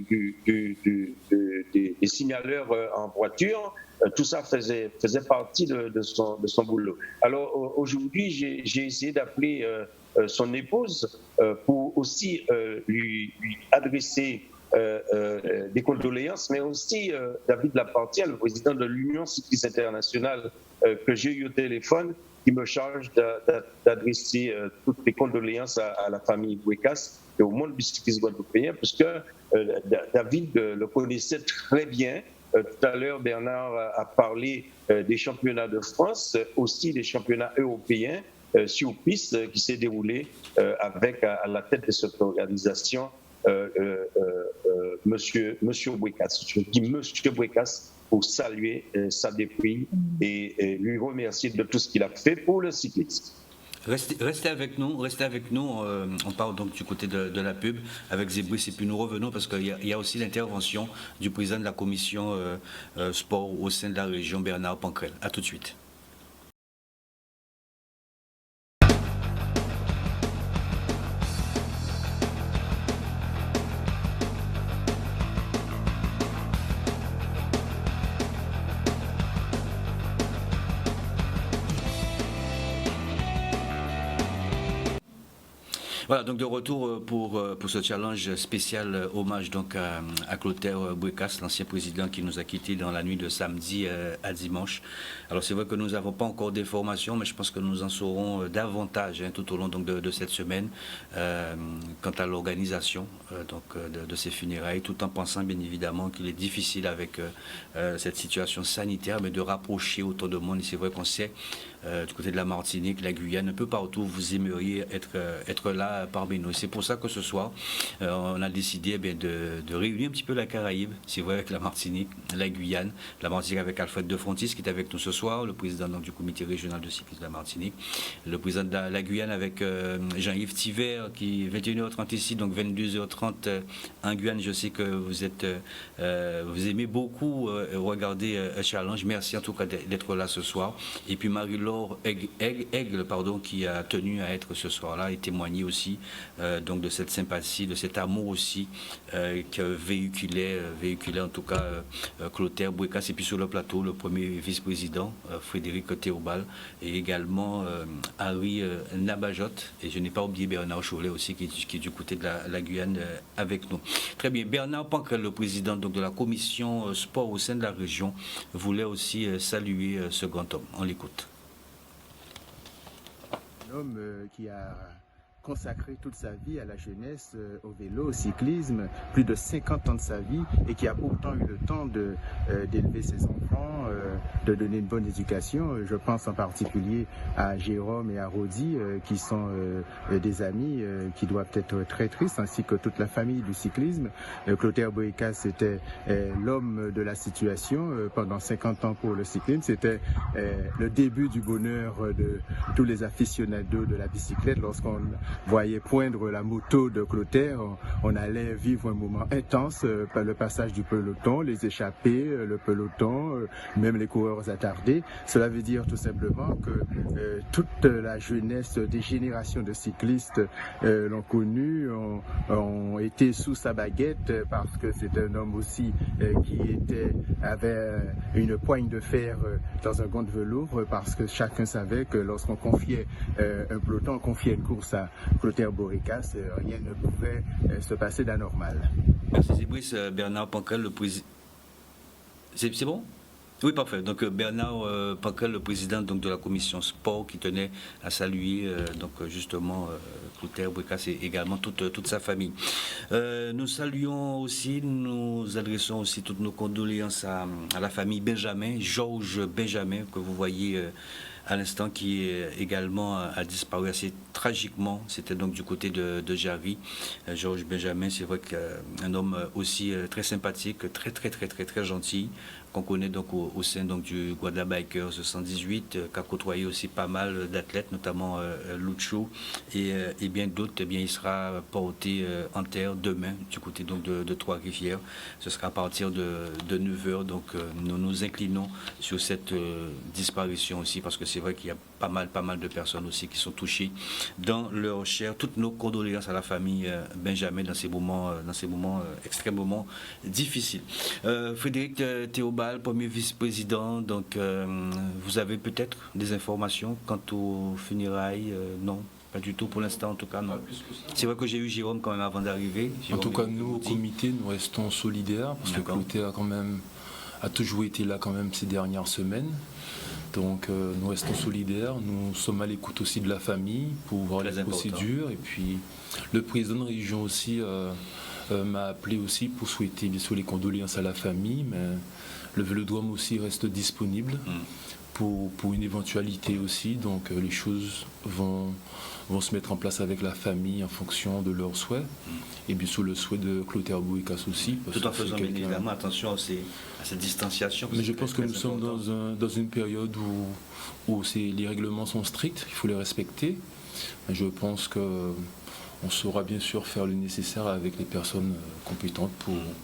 signaleurs en voiture. Tout ça faisait partie de son boulot. Alors aujourd'hui, j'ai essayé d'appeler son épouse pour aussi lui adresser des condoléances, mais aussi David Lapartière, le président de l'Union cycliste internationale, que j'ai eu au téléphone, qui me charge d'adresser toutes les condoléances à la famille Boucasse et au monde du cyclisme guadeloupéen, parce que David le connaissait très bien. Tout à l'heure, Bernard a parlé des championnats de France, aussi des championnats européens sur piste qui s'est déroulé avec à la tête de cette organisation Monsieur Boucasse. Je dis Monsieur Boucasse pour saluer sa dépouille et lui remercier de tout ce qu'il a fait pour le cyclisme. Restez avec nous. On parle donc du côté de la pub avec Zébris, et puis nous revenons parce qu'il y a aussi l'intervention du président de la commission sport au sein de la région, Bernard Pancrel. A tout de suite. Voilà, donc de retour pour ce challenge spécial hommage donc à Clotaire Boucasse, l'ancien président qui nous a quittés dans la nuit de samedi à dimanche. Alors c'est vrai que nous n'avons pas encore d'informations, mais je pense que nous en saurons davantage tout au long donc, de cette semaine quant à l'organisation de ces funérailles, tout en pensant bien évidemment qu'il est difficile avec cette situation sanitaire, mais de rapprocher autant de monde. Et c'est vrai qu'on sait du côté de la Martinique, la Guyane, un peu partout, vous aimeriez être là pas parmi nous. C'est pour ça que ce soir, on a décidé de réunir un petit peu la Caraïbe, c'est vrai, avec la Martinique, la Guyane, la Martinique avec Alfred De Frontis qui est avec nous ce soir, le président donc, du comité régional de cyclisme de la Martinique, le président de la Guyane avec Jean-Yves Tiver qui est 21h30 ici, donc 22h30 en Guyane. Je sais que vous aimez beaucoup regarder Challenge. Merci en tout cas d'être là ce soir. Et puis Marie-Laure Aigle, qui a tenu à être ce soir-là et témoigner aussi donc de cette sympathie, de cet amour aussi que véhiculait en tout cas Clotaire Bouécasse, et puis sur le plateau le premier vice-président Frédéric Théobald et également Harry Nabajot, et je n'ai pas oublié Bernard Cholet aussi qui est du côté de la Guyane avec nous. Très bien, Bernard Panquel, le président donc, de la commission sport au sein de la région, voulait aussi saluer ce grand homme. On l'écoute. Un homme qui a consacré toute sa vie à la jeunesse, au vélo, au cyclisme, plus de 50 ans de sa vie, et qui a pourtant eu le temps d'élever ses enfants, de donner une bonne éducation. Je pense en particulier à Jérôme et à Rodi, qui sont des amis qui doivent être très tristes, ainsi que toute la famille du cyclisme. Clotaire Bouécasse était l'homme de la situation pendant 50 ans pour le cyclisme. C'était le début du bonheur de tous les aficionados de la bicyclette. Lorsqu'on voyait poindre la moto de Clotaire, on allait vivre un moment intense, par le passage du peloton, les échappées, le peloton, même les coureurs attardés. Cela veut dire tout simplement que toute la jeunesse des générations de cyclistes l'ont connu, ont été sous sa baguette, parce que c'est un homme aussi qui avait une poigne de fer dans un gant de velours, parce que chacun savait que lorsqu'on confiait un peloton, on confiait une course à Clotaire Bouécasse, rien ne pouvait se passer d'anormal. Merci Brice. Bernard Panquel, le président. C'est bon? Oui, parfait. Donc Bernard Panquel, le président donc, de la commission sport, qui tenait à saluer donc justement Clotaire Bouécasse et également toute sa famille. Nous saluons aussi, nous adressons aussi toutes nos condoléances à la famille Benjamin, Georges Benjamin, que vous voyez à l'instant, qui également a disparu assez tragiquement. C'était donc du côté de Jarry. Georges Benjamin, c'est vrai qu'un homme aussi très sympathique, très gentil, qu'on connaît donc au sein donc, du Guadalajara Bikers 118, qui a côtoyé aussi pas mal d'athlètes, notamment Lucho et bien d'autres. Eh bien, il sera porté en terre demain du côté donc, de Trois-Rivières. Ce sera à partir de 9h. Donc nous nous inclinons sur cette disparition aussi, parce que c'est vrai qu'il y a pas mal de personnes aussi qui sont touchées dans leur chair. Toutes nos condoléances à la famille Benjamin dans ces moments extrêmement difficiles. Frédéric Théobald, premier vice-président, donc vous avez peut-être des informations quant aux funérailles? Non, pas du tout pour l'instant, en tout cas, non. C'est vrai que j'ai eu Jérôme quand même avant d'arriver. En tout cas, nous, au comité, nous restons solidaires, parce que Clotaire quand même a toujours été là quand même ces dernières semaines. Donc nous restons solidaires, nous sommes à l'écoute aussi de la famille pour voir les procédures. Et puis le président de région aussi m'a appelé aussi pour souhaiter bien sûr les condoléances à la famille, mais le Vélodrome aussi reste disponible pour une éventualité aussi. Donc les choses vont se mettre en place avec la famille en fonction de leurs souhaits, et bien sûr le souhait de Clotaire Bouécasse aussi. Tout en faisant bien évidemment attention à cette distanciation. Mais je pense que nous sommes dans une période où les règlements sont stricts, il faut les respecter. Mais je pense qu'on saura bien sûr faire le nécessaire avec les personnes compétentes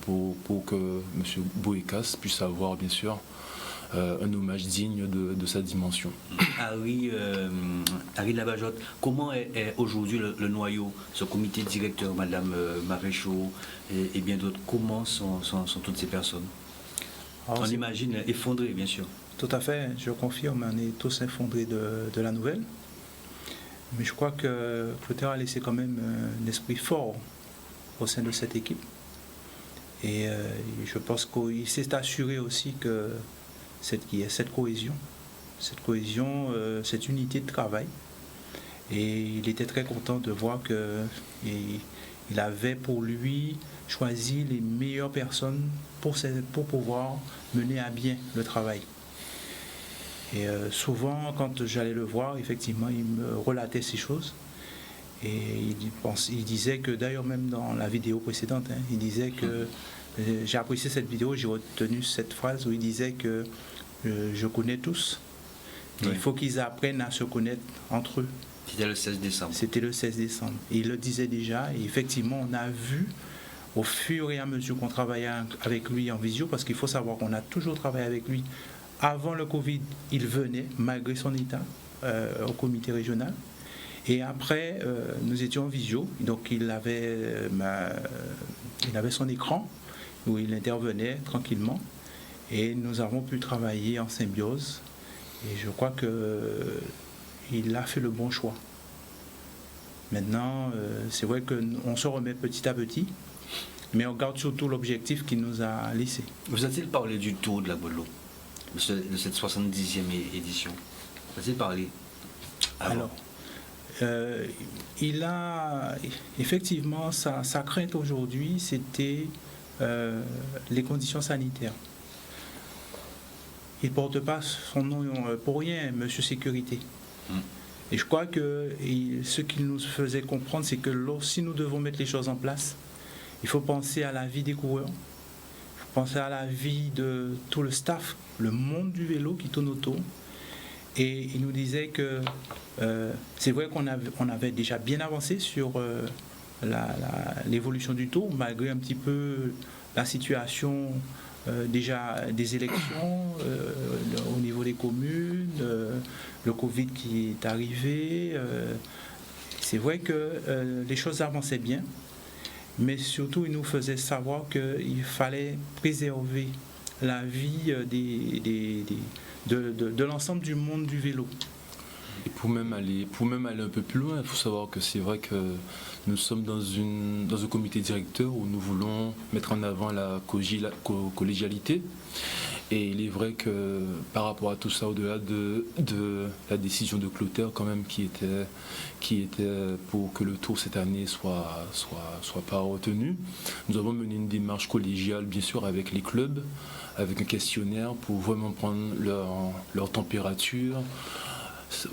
pour que M. Bouécasse puisse avoir bien sûr un hommage digne de sa dimension. Harry Nabajot, comment est aujourd'hui le noyau, ce comité directeur, Madame Maréchaux et bien d'autres, comment sont toutes ces personnes? On imagine effondrés, bien sûr. Tout à fait, je confirme, on est tous effondrés de la nouvelle. Mais je crois que Clotaire a laissé quand même un esprit fort au sein de cette équipe. Et je pense qu'il s'est assuré aussi qu'il y ait cette cohésion, cette unité de travail. Et il était très content de voir qu'il avait pour lui choisi les meilleures personnes pour pouvoir mener à bien le travail. Et souvent, quand j'allais le voir, effectivement, il me relatait ces choses. Et il disait que, d'ailleurs même dans la vidéo précédente, il disait que, j'ai apprécié cette vidéo, j'ai retenu cette phrase où il disait que je connais tous. Oui. Il faut qu'ils apprennent à se connaître entre eux. C'était le 16 décembre. C'était le 16 décembre. Et il le disait déjà, et effectivement on a vu au fur et à mesure qu'on travaillait avec lui en visio, parce qu'il faut savoir qu'on a toujours travaillé avec lui. Avant le Covid, il venait, malgré son état, au comité régional. Et après, nous étions en visio, donc il avait son écran où il intervenait tranquillement. Et nous avons pu travailler en symbiose. Et je crois qu'il a fait le bon choix. Maintenant, c'est vrai qu'on se remet petit à petit, mais on garde surtout l'objectif qu'il nous a laissé. Vous a-t-il parlé du tour de la Guadeloupe, de cette 70e édition? Vous a-t-il parlé avant? Alors, il a effectivement sa crainte aujourd'hui, c'était les conditions sanitaires. Il ne porte pas son nom pour rien, Monsieur Sécurité. Et je crois que ce qu'il nous faisait comprendre, c'est que si nous devons mettre les choses en place, il faut penser à la vie des coureurs, il faut penser à la vie de tout le staff, le monde du vélo qui tourne autour. Et il nous disait que c'est vrai qu'on avait déjà bien avancé sur l'évolution du tour, malgré un petit peu la situation déjà des élections au niveau des communes, le Covid qui est arrivé. C'est vrai que les choses avançaient bien, mais surtout il nous faisait savoir qu'il fallait préserver la vie de l'ensemble du monde du vélo. Et pour même aller un peu plus loin, il faut savoir que c'est vrai que nous sommes dans un comité directeur où nous voulons mettre en avant la collégialité. Et il est vrai que par rapport à tout ça, au-delà de la décision de Clotaire quand même qui était pour que le tour cette année soit pas retenu, nous avons mené une démarche collégiale bien sûr avec les clubs, avec un questionnaire pour vraiment prendre leur température.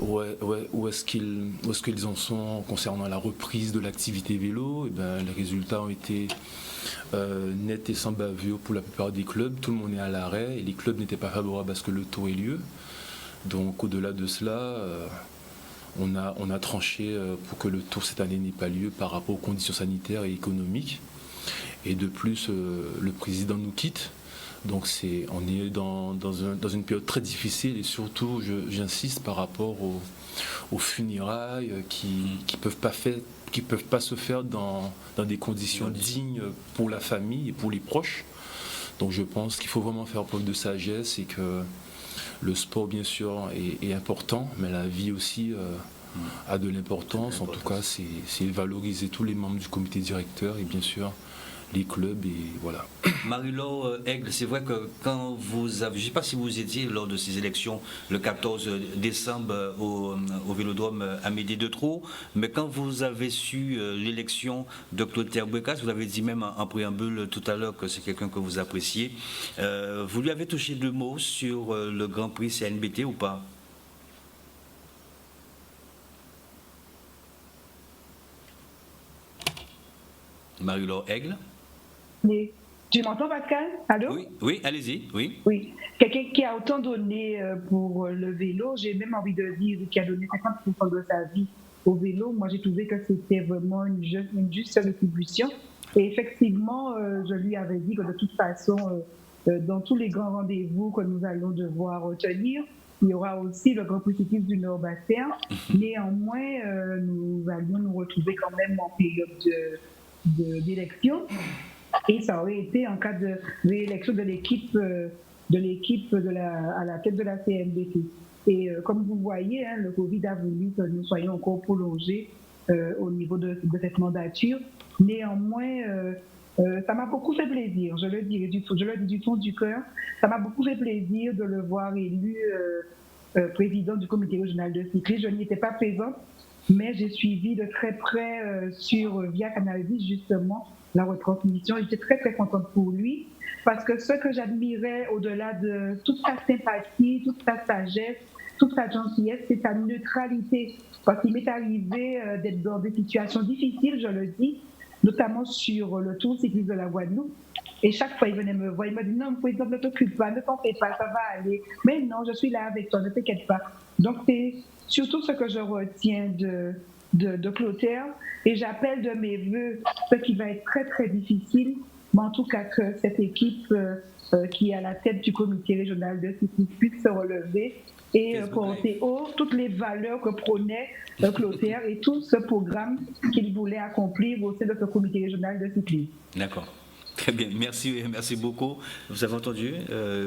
Où est-ce qu'ils en sont concernant la reprise de l'activité vélo? Et ben, les résultats ont été nets et sans bavure pour la plupart des clubs. Tout le monde est à l'arrêt et les clubs n'étaient pas favorables à ce que le tour ait lieu. Donc au-delà de cela, on a tranché pour que le tour cette année n'ait pas lieu par rapport aux conditions sanitaires et économiques. Et de plus, le président nous quitte. Donc on est dans une période très difficile et surtout, j'insiste par rapport aux funérailles qui peuvent pas se faire dans des conditions dignes pour la famille et pour les proches. Donc je pense qu'il faut vraiment faire preuve de sagesse et que le sport bien sûr est important, mais la vie aussi a de l'importance. En tout cas, c'est valoriser tous les membres du comité directeur et bien sûr les clubs et voilà. Marie-Laure Aigle, c'est vrai que quand vous avez, je ne sais pas si vous étiez lors de ces élections le 14 décembre au Vélodrome Amédée de Trou, mais quand vous avez su l'élection de Clotaire Bouécasse, vous avez dit même en préambule tout à l'heure que c'est quelqu'un que vous appréciez, vous lui avez touché 2 mots sur le Grand Prix CNBT ou pas? Marie-Laure Aigle. Mais, tu m'entends, Pascal? Allô? Oui, allez-y, oui. Oui, quelqu'un qui a autant donné pour le vélo, j'ai même envie de dire qui a donné 50% de sa vie au vélo. Moi, j'ai trouvé que c'était vraiment une juste rétribution. Et effectivement, je lui avais dit que de toute façon, dans tous les grands rendez-vous que nous allons devoir tenir, il y aura aussi le Grand Prix cycliste du Nord-Bassin. Néanmoins, nous allions nous retrouver quand même en période d'élection. Et ça aurait été en cas de réélection de l'équipe à la tête de la CNBT. Et comme vous voyez, le Covid a voulu que nous soyons encore prolongés au niveau de cette mandature. Néanmoins, ça m'a beaucoup fait plaisir, je le dis du fond du cœur, ça m'a beaucoup fait plaisir de le voir élu président du comité régional de cyclisme. Je n'y étais pas présente, mais j'ai suivi de très près via Canal 10 justement la retransmission. J'étais très très contente pour lui parce que ce que j'admirais au-delà de toute sa sympathie, toute sa sagesse, toute sa gentillesse, c'est sa neutralité. Parce qu'il m'est arrivé d'être dans des situations difficiles, je le dis, notamment sur le Tour cycliste de la Guadeloupe. Et chaque fois, il venait me voir, il me dit non, président, ne t'occupe pas, ne t'en fais pas, ça va aller. Mais non, je suis là avec toi, ne t'inquiète pas. Donc, c'est surtout ce que je retiens de Clotaire. Et j'appelle de mes voeux ce qui va être très, très difficile, mais en tout cas que cette équipe qui est à la tête du comité régional de cyclisme puisse se relever et porter haut toutes les valeurs que prônait Clotaire et tout ce programme qu'il voulait accomplir au sein de ce comité régional de cyclisme. D'accord. Très bien, merci beaucoup. Vous avez entendu.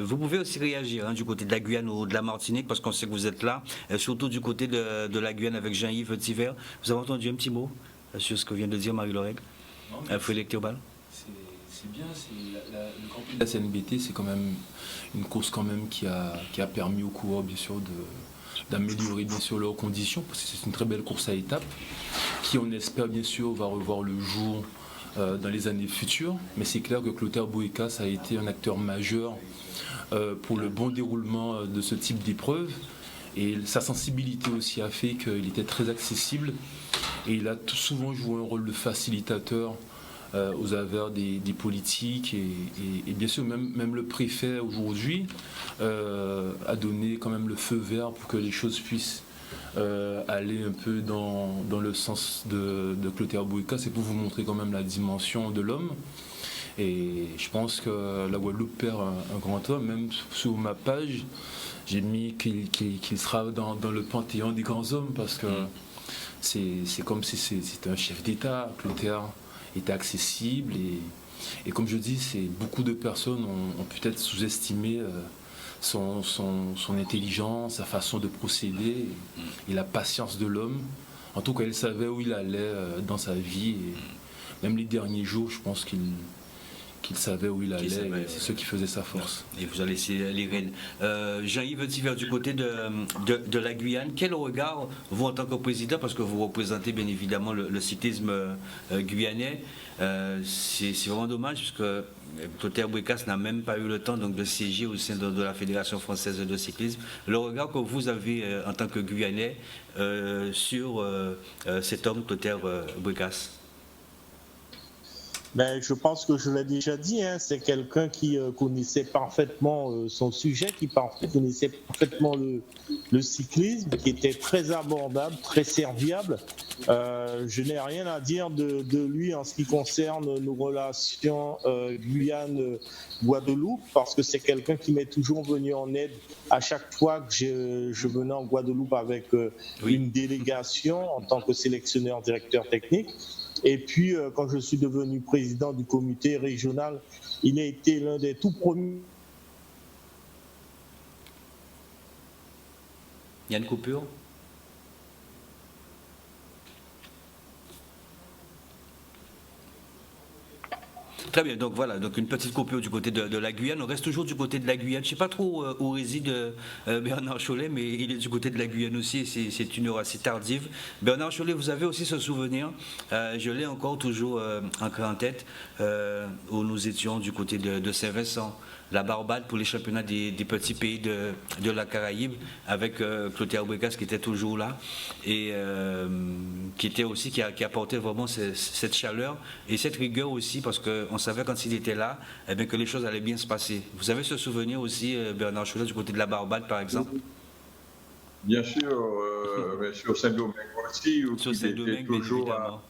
Vous pouvez aussi réagir du côté de la Guyane ou de la Martinique parce qu'on sait que vous êtes là, surtout du côté de la Guyane avec Jean-Yves Tiver. Vous avez entendu un petit mot sur ce que vient de dire Marie-Laure Frédéric Théobald? C'est bien, le Grand Prix de la CNBT, c'est quand même une course quand même qui a permis aux coureurs bien sûr d'améliorer bien sûr leurs conditions, parce que c'est une très belle course à étapes qui on espère bien sûr va revoir le jour dans les années futures, mais c'est clair que Clotaire Bouékas a été un acteur majeur pour le bon déroulement de ce type d'épreuve, et sa sensibilité aussi a fait qu'il était très accessible et il a tout souvent joué un rôle de facilitateur aux avers des politiques et bien sûr même le préfet aujourd'hui a donné quand même le feu vert pour que les choses puissent aller un peu dans le sens de Clotaire Bouékas. C'est pour vous montrer quand même la dimension de l'homme, et je pense que la Guadeloupe perd un grand homme. Même sur ma page j'ai mis qu'il sera dans le panthéon des grands hommes, parce que c'est comme si c'était un chef d'État. Clotaire était accessible et comme je dis, beaucoup de personnes ont peut-être sous-estimé son intelligence, sa façon de procéder et la patience de l'homme. En tout cas, il savait où il allait dans sa vie, et même les derniers jours, je pense qu'il savait où il allait, c'est ce qui faisait sa force. Et vous allez laisser les rênes. Jean-Yves Tiver, du côté de la Guyane, quel regard, vous en tant que président, parce que vous représentez bien évidemment le cyclisme guyanais, c'est vraiment dommage parce que Clotaire Bouékas n'a même pas eu le temps donc, de siéger au sein de la Fédération française de cyclisme. Le regard que vous avez en tant que Guyanais sur cet homme, Clotaire Bouékas? Ben, je pense que je l'ai déjà dit, c'est quelqu'un qui connaissait parfaitement son sujet, qui connaissait parfaitement le cyclisme, qui était très abordable, très serviable. Je n'ai rien à dire de lui en ce qui concerne nos relations Guyane-Guadeloupe, parce que c'est quelqu'un qui m'est toujours venu en aide à chaque fois que je venais en Guadeloupe avec une délégation en tant que sélectionneur directeur technique. Et puis, quand je suis devenu président du comité régional, il a été l'un des tout premiers. Il y a une coupure? Très bien, donc voilà, donc une petite coupure du côté de la Guyane. On reste toujours du côté de la Guyane. Je ne sais pas trop où réside Bernard Chollet, mais il est du côté de la Guyane aussi, c'est une heure assez tardive. Bernard Chollet, vous avez aussi ce souvenir, je l'ai encore toujours en tête, où nous étions du côté de Saint-Vincent, la Barbade pour les championnats des petits pays de la Caraïbe, avec Clotaire Bouékas qui était toujours là, et qui apportait vraiment cette chaleur et cette rigueur aussi, parce qu'on savait quand il était là, eh bien, que les choses allaient bien se passer. Vous avez ce souvenir aussi, Bernard Chollet, du côté de la Barbade par exemple? Bien sûr, mais sur Saint-Domingue aussi, où il était toujours à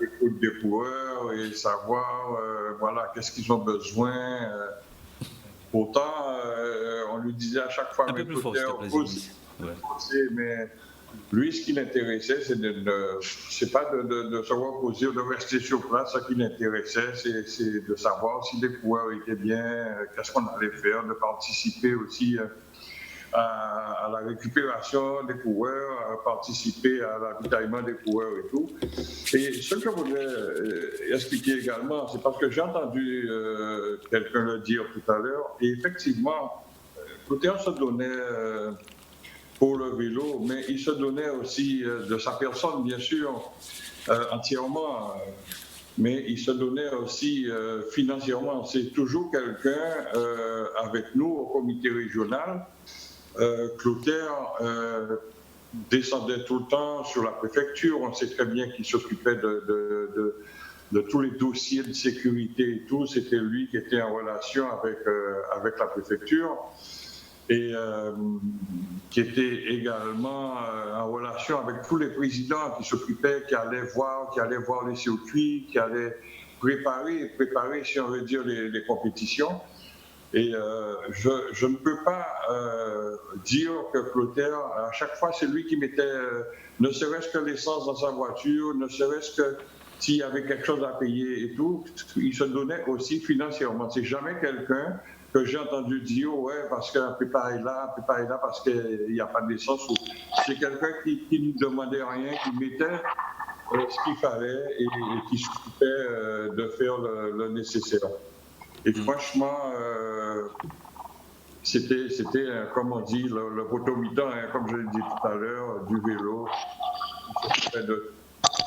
l'écoute des coureurs et savoir voilà, qu'est-ce qu'ils ont besoin. Pourtant, on lui disait à chaque fois, mais lui, ce qui l'intéressait, c'est pas de se reposer ou de rester sur place. Ce qui l'intéressait, c'est de savoir si les coureurs étaient bien, qu'est-ce qu'on allait faire, de participer aussi à la récupération des coureurs, à participer à l'avitaillement des coureurs et tout. Et ce que je voulais expliquer également, c'est parce que j'ai entendu quelqu'un le dire tout à l'heure, et effectivement, Clotaire se donnait pour le vélo, mais il se donnait aussi de sa personne, bien sûr, entièrement, mais il se donnait aussi financièrement. C'est toujours quelqu'un avec nous au comité régional Clotaire descendait tout le temps sur la préfecture. On sait très bien qu'il s'occupait de tous les dossiers de sécurité et tout. C'était lui qui était en relation avec la préfecture et qui était également en relation avec tous les présidents qui s'occupaient, qui allaient voir les circuits, qui allaient préparer, si on veut dire, les compétitions. Et je ne peux pas dire que Clotaire, à chaque fois, c'est lui qui mettait ne serait-ce que l'essence dans sa voiture, ne serait-ce que s'il y avait quelque chose à payer et tout, il se donnait aussi financièrement. C'est jamais quelqu'un que j'ai entendu dire, ouais, parce qu'on peut pas aller là, parce qu'il n'y a pas d'essence. C'est quelqu'un qui ne demandait rien, qui mettait ce qu'il fallait et qui s'occupait de faire le nécessaire. Et franchement, c'était comme on dit, le potomitan, hein, comme je l'ai dit tout à l'heure, du vélo.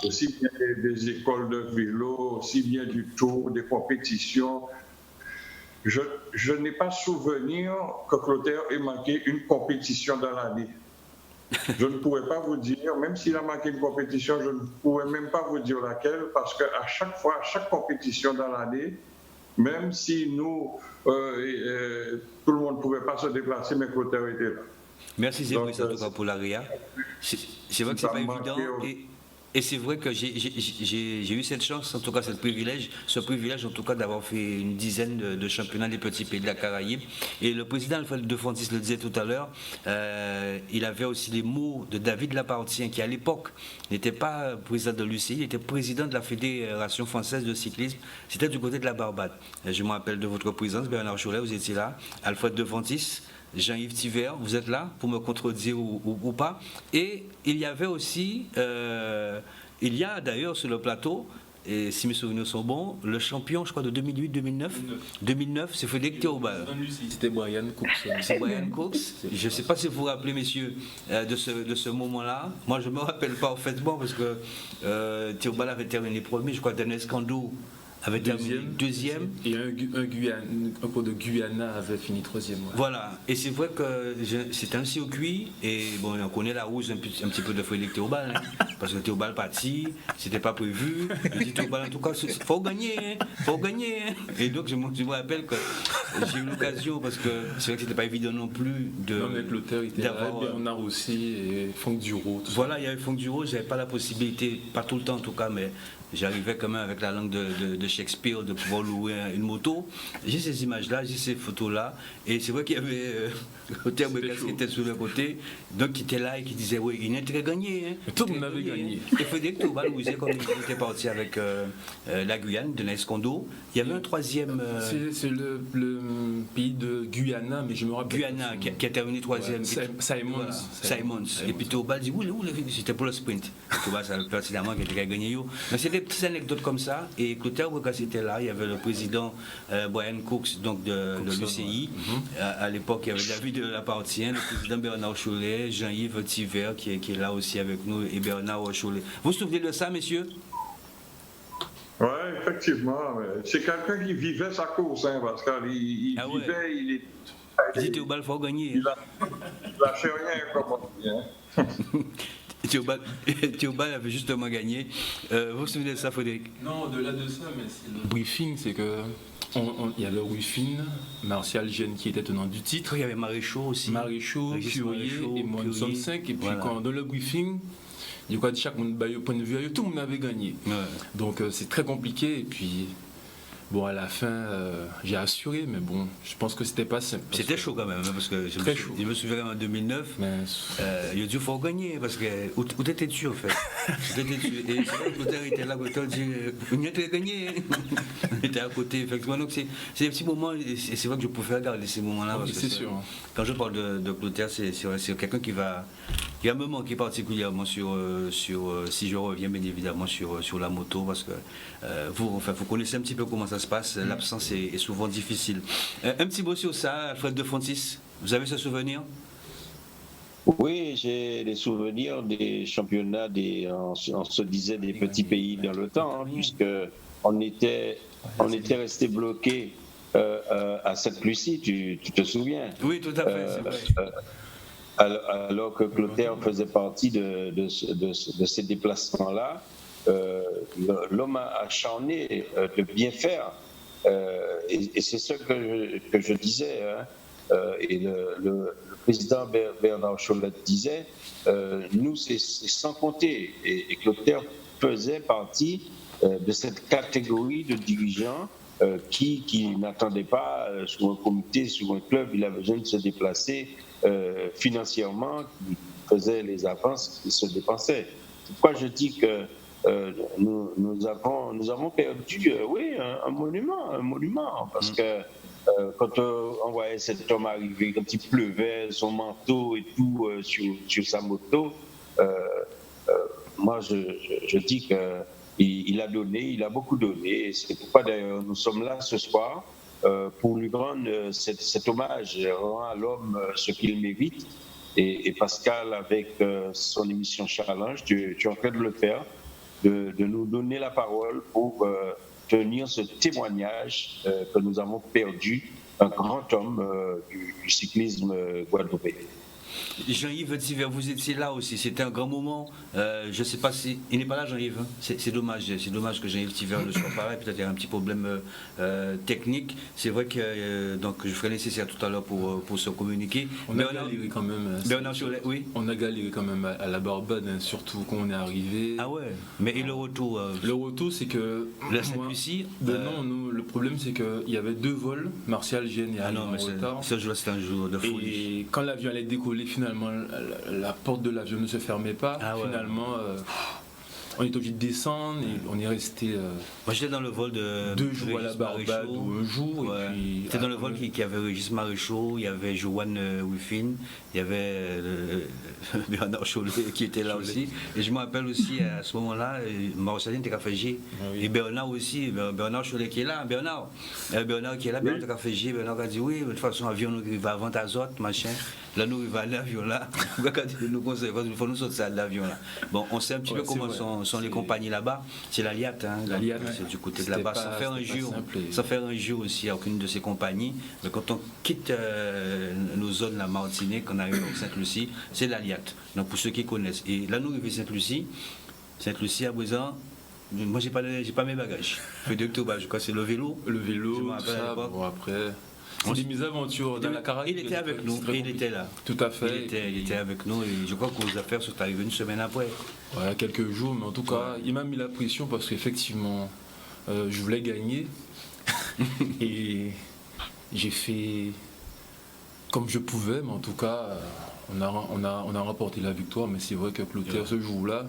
Aussi bien des écoles de vélo, aussi bien du tour, des compétitions. Je n'ai pas souvenir que Clotaire ait manqué une compétition dans l'année. Je ne pourrais pas vous dire, même s'il a manqué une compétition, je ne pourrais même pas vous dire laquelle, parce qu'à chaque fois, à chaque compétition dans l'année, même si nous, tout le monde ne pouvait pas se déplacer, mais Clotaire était là. Merci Zébrice en tout cas pour l'AREA. C'est vrai que c'est pas évident. Et c'est vrai que j'ai eu cette chance, en tout cas ce privilège en tout cas d'avoir fait une dizaine de championnats des petits pays de la Caraïbe. Et le président Alfred de Fontis le disait tout à l'heure, il avait aussi les mots de David Lapartien, qui à l'époque n'était pas président de l'UCI, il était président de la Fédération française de cyclisme, c'était du côté de la Barbade. Et je me rappelle de votre présence, Bernard Cholet, vous étiez là, Alfred de Fontis, Jean-Yves Thiver, vous êtes là pour me contredire ou pas. Et il y avait aussi, il y a d'ailleurs sur le plateau, et si mes souvenirs sont bons, le champion, je crois, de 2008-2009, c'est Frédéric Théobald. C'était Brian Cox. C'est Brian Cox. Je ne sais pas si vous vous rappelez, messieurs, de ce moment-là. Moi, je ne me rappelle pas parfaitement parce que Théobald avait terminé premier, je crois, Denis Kando avait terminé deuxième. Et un cours de Guyana avait fini troisième. Ouais. Voilà, et c'est vrai que c'était un circuit, et bon, on connaît la ruse un petit peu de Frédéric Théobald, hein, parce que Théobald parti, c'était pas prévu. Je dis Théobald, en tout cas, faut gagner. Et donc, je me rappelle que j'ai eu l'occasion, parce que c'est vrai que c'était pas évident non plus de. Non, mais Clotaire était là, Bernard aussi, et Franck Duro. Voilà, il y avait Franck Duro, j'avais pas la possibilité, pas tout le temps en tout cas, mais j'arrivais quand même avec la langue de Shakespeare de pouvoir louer une moto. J'ai ces images-là, j'ai ces photos-là. Et c'est vrai qu'il y avait Clotaire qui était sur le côté, donc qui était là et qui disait oui, il n'était gagné. Hein. Tout le monde avait gagné. Et Frédéric Théobald, comme il était parti avec la Guyane, de Nescondo, il y avait un troisième. C'est le pays de Guyana, mais je me rappelle. Guyana, qui a terminé troisième. Simons. Voilà, Simons. Et puis Théobald dit où c'était pour le sprint. Théobald, ça précisément qui était gagné. Mais c'était des petites anecdotes comme ça. Et Clotaire, quand c'était là, il y avait le président Brian Cox, donc de l'UCI. À l'époque, il y avait David Lapartien, le président Bernard Cholet, Jean-Yves Thiver qui est là aussi avec nous, et Bernard Cholet. Vous vous souvenez de ça, messieurs? Oui, effectivement. C'est quelqu'un qui vivait sa course, hein, parce qu'il vivait, il dit Théobald, il faut gagner. Il lâchait rien, comme on dit. Hein. Théobald avait justement gagné. Vous vous souvenez de ça, Frédéric? Non, au-delà de ça, mais c'est le briefing, c'est que il y a le briefing, Martial Gênes qui était tenant du titre. Il y avait Maréchaux aussi. Maréchaux, Curier et Monson 5. Et puis quand dans le briefing, il y a chaque monde point de vue, tout le monde avait gagné. Ouais. Donc c'est très compliqué. Et puis bon, à la fin, j'ai assuré, mais bon, je pense que c'était pas simple. C'était chaud quand même, parce que je me souviens en 2009, il a dit qu'il faut gagner, parce que où t'étais-tu en fait? Et Clotaire était là, Clotaire dit on était gagné. On était à côté, effectivement. Donc c'est des petits moments, et c'est vrai que je préfère garder ces moments-là. Oui, c'est sûr. Quand je parle de Clotaire, c'est quelqu'un qui va me manquer particulièrement si je reviens bien évidemment sur la moto, parce que vous connaissez un petit peu comment ça se passe, l'absence est souvent difficile. Un petit mot sur ça, Alfred de Fontis, vous avez ce souvenir? Oui, j'ai des souvenirs des championnats, on se disait des petits pays dans le temps, hein, puisque on était resté bloqué à Sainte-Lucie, tu te souviens? Oui, tout à fait. alors que Clotaire faisait partie de ces déplacements-là, l'homme a acharné de bien faire. Et c'est ce que je disais, hein, et le président Bernard Cholette disait, nous, c'est sans compter. Et Clotaire faisait partie de cette catégorie de dirigeants qui n'attendaient pas sur un comité, sur un club, il avait besoin de se déplacer financièrement, qui faisait les avances, qui se dépensaient. C'est pourquoi je dis que nous avons perdu un monument, parce que quand on voyait cet homme arriver, quand il pleuvait, son manteau et tout sur sa moto, moi je dis qu'il a donné, il a beaucoup donné, et c'est pourquoi d'ailleurs nous sommes là ce soir pour lui rendre cet hommage, rendre à l'homme ce qu'il mérite. Et Pascal, avec son émission Challenge, tu es en train de le faire, de nous donner la parole pour tenir ce témoignage que nous avons perdu, un grand homme du cyclisme guadeloupéen. Jean-Yves Tiver, vous étiez là aussi, c'était un grand moment. Je ne sais pas si. Il n'est pas là, Jean-Yves. C'est dommage que Jean-Yves Tiver ne soit pas là. Peut-être qu'il y a un petit problème technique. C'est vrai que donc, je ferai nécessaire tout à l'heure pour se communiquer. On a galéré quand même. Bernard Cholet, oui. On a galéré quand même à la Barbade, hein, surtout quand on est arrivé. Ah ouais. Mais et le retour Le retour, c'est que. La Sainte-Lucie Non, le problème, c'est qu'il y avait 2 vols. Martial Gênes et non, mais ce jour, c'était un jour de folie. Et quand l'avion allait décoller, finalement, la porte de l'avion ne se fermait pas. Finalement, on est obligé de descendre et on est resté. Moi, j'étais dans le vol de 2 jours à la Barbade ou un jour. C'était dans le vol qui avait Régis Maréchaux, il y avait Joanne Wiffin, il y avait Bernard Cholet qui était là aussi. Et je me rappelle aussi à ce moment-là, Marceline était café. Et Bernard aussi, Bernard Cholet qui est là, Bernard qui est là, Bernard café. Bernard a dit oui, de toute façon, l'avion nous va avant Azote, machin. Là, nous, il va à l'avion là. Nous conseille, il faut nous sortir de l'avion là. Bon, on sait un petit peu comment sont les compagnies là-bas. C'est l'Aliat, hein. L'Aliat, c'est du côté de là-bas. Sans faire un jour aussi à aucune de ces compagnies. Mais quand on quitte nos zones, la Martinique, on arrive à Sainte-Lucie, c'est l'Aliat. Donc pour ceux qui connaissent. Et là, nous arrivons à Sainte-Lucie à présent. Moi, j'ai pas mes bagages. Je crois que c'est le vélo. Le vélo, ça, bon, après. C'est des mésaventures dans la Caraïbe. Il était avec nous, il était là. Tout à fait. Il était avec nous et je crois que vos affaires sont arrivées une semaine après. Voilà, quelques jours, mais en tout cas, il m'a mis la pression parce qu'effectivement, je voulais gagner. Et j'ai fait comme je pouvais, mais en tout cas, on a remporté la victoire. Mais c'est vrai que Clotaire, ce jour-là,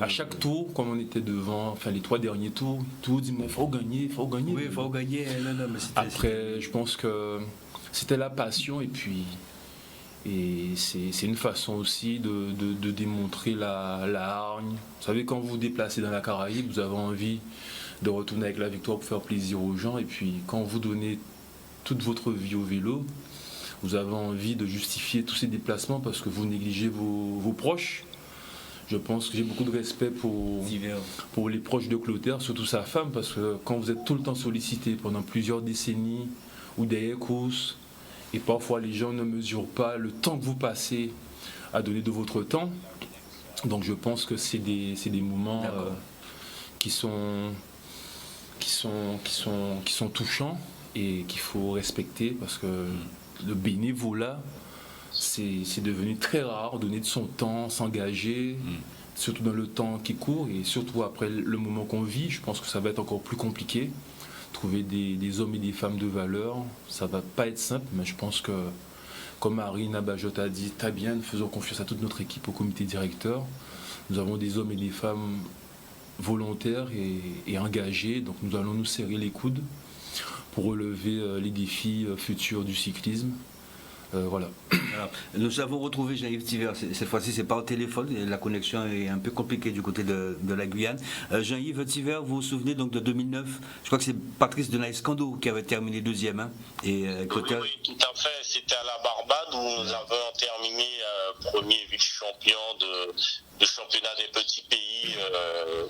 à chaque tour, comme on était devant, enfin les 3 derniers tours, tout dit mais il faut gagner. Oui, il faut gagner. Non, mais après, je pense que c'était la passion et c'est une façon aussi de démontrer la hargne. Vous savez, quand vous vous déplacez dans la Caraïbe, vous avez envie de retourner avec la victoire pour faire plaisir aux gens. Et puis quand vous donnez toute votre vie au vélo, vous avez envie de justifier tous ces déplacements parce que vous négligez vos proches. Je pense que j'ai beaucoup de respect pour les proches de Clotaire, surtout sa femme, parce que quand vous êtes tout le temps sollicité pendant plusieurs décennies ou des courses, et parfois les gens ne mesurent pas le temps que vous passez à donner de votre temps, donc je pense que c'est des moments qui sont touchants et qu'il faut respecter parce que le bénévolat, c'est devenu très rare, donner de son temps, s'engager, surtout dans le temps qui court et surtout après le moment qu'on vit. Je pense que ça va être encore plus compliqué. Trouver des hommes et des femmes de valeur, ça va pas être simple, mais je pense que, comme Marine Abajot a dit, très bien, nous faisons confiance à toute notre équipe, au comité directeur. Nous avons des hommes et des femmes volontaires et engagés, donc nous allons nous serrer les coudes pour relever les défis futurs du cyclisme. Voilà. Alors, nous avons retrouvé Jean-Yves Tiver, cette fois-ci c'est pas au téléphone, la connexion est un peu compliquée du côté de la Guyane. Jean-Yves Tiver, vous vous souvenez donc de 2009, je crois que c'est Patrice Denaïscando qui avait terminé 2e. Hein, et oui, tout à fait, c'était à la Barbade. où nous avons terminé premier vice-champion de championnat des petits pays,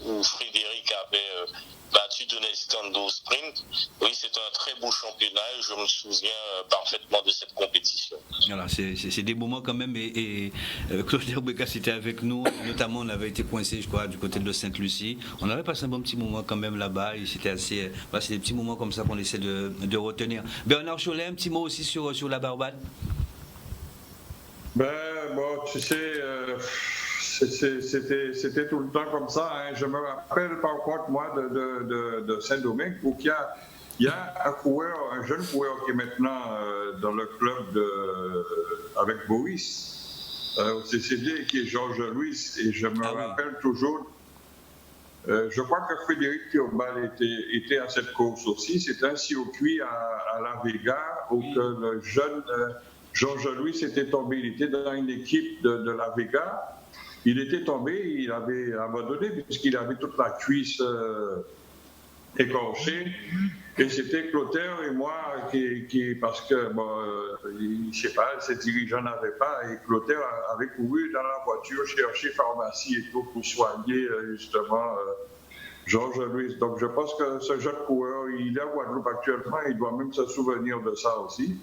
où Frédéric avait battu Donescando au sprint. Oui, c'est un très beau championnat et je me souviens parfaitement de cette compétition. Voilà, c'est des moments quand même, et Clotaire Bouécasse était avec nous, notamment on avait été coincé, je crois, du côté de Sainte-Lucie. On avait passé un bon petit moment quand même là-bas, et c'était assez, c'est des petits moments comme ça qu'on essaie de retenir. Bernard Cholet, un petit mot aussi sur la Barbade. Bon, tu sais, c'était tout le temps comme ça. Hein. Je me rappelle par contre, moi, de Saint-Domingue, où il y a un jeune coureur qui est maintenant dans le club avec Boris, au CCD, qui est Georges Louis. Et je me rappelle toujours, je crois que Frédéric Théobald était à cette course aussi. C'était un circuit à La Vega, où le jeune Georges Louis était tombé. Il était dans une équipe de La Vega. Il était tombé, il avait abandonné puisqu'il avait toute la cuisse écorchée. Et c'était Clotaire et moi qui parce que, je ne sais pas, ses dirigeants n'avaient pas. Et Clotaire avait couru dans la voiture chercher pharmacie et tout pour soigner justement Georges Louis. Donc je pense que ce jeune coureur, il est à Guadeloupe actuellement, il doit même se souvenir de ça aussi.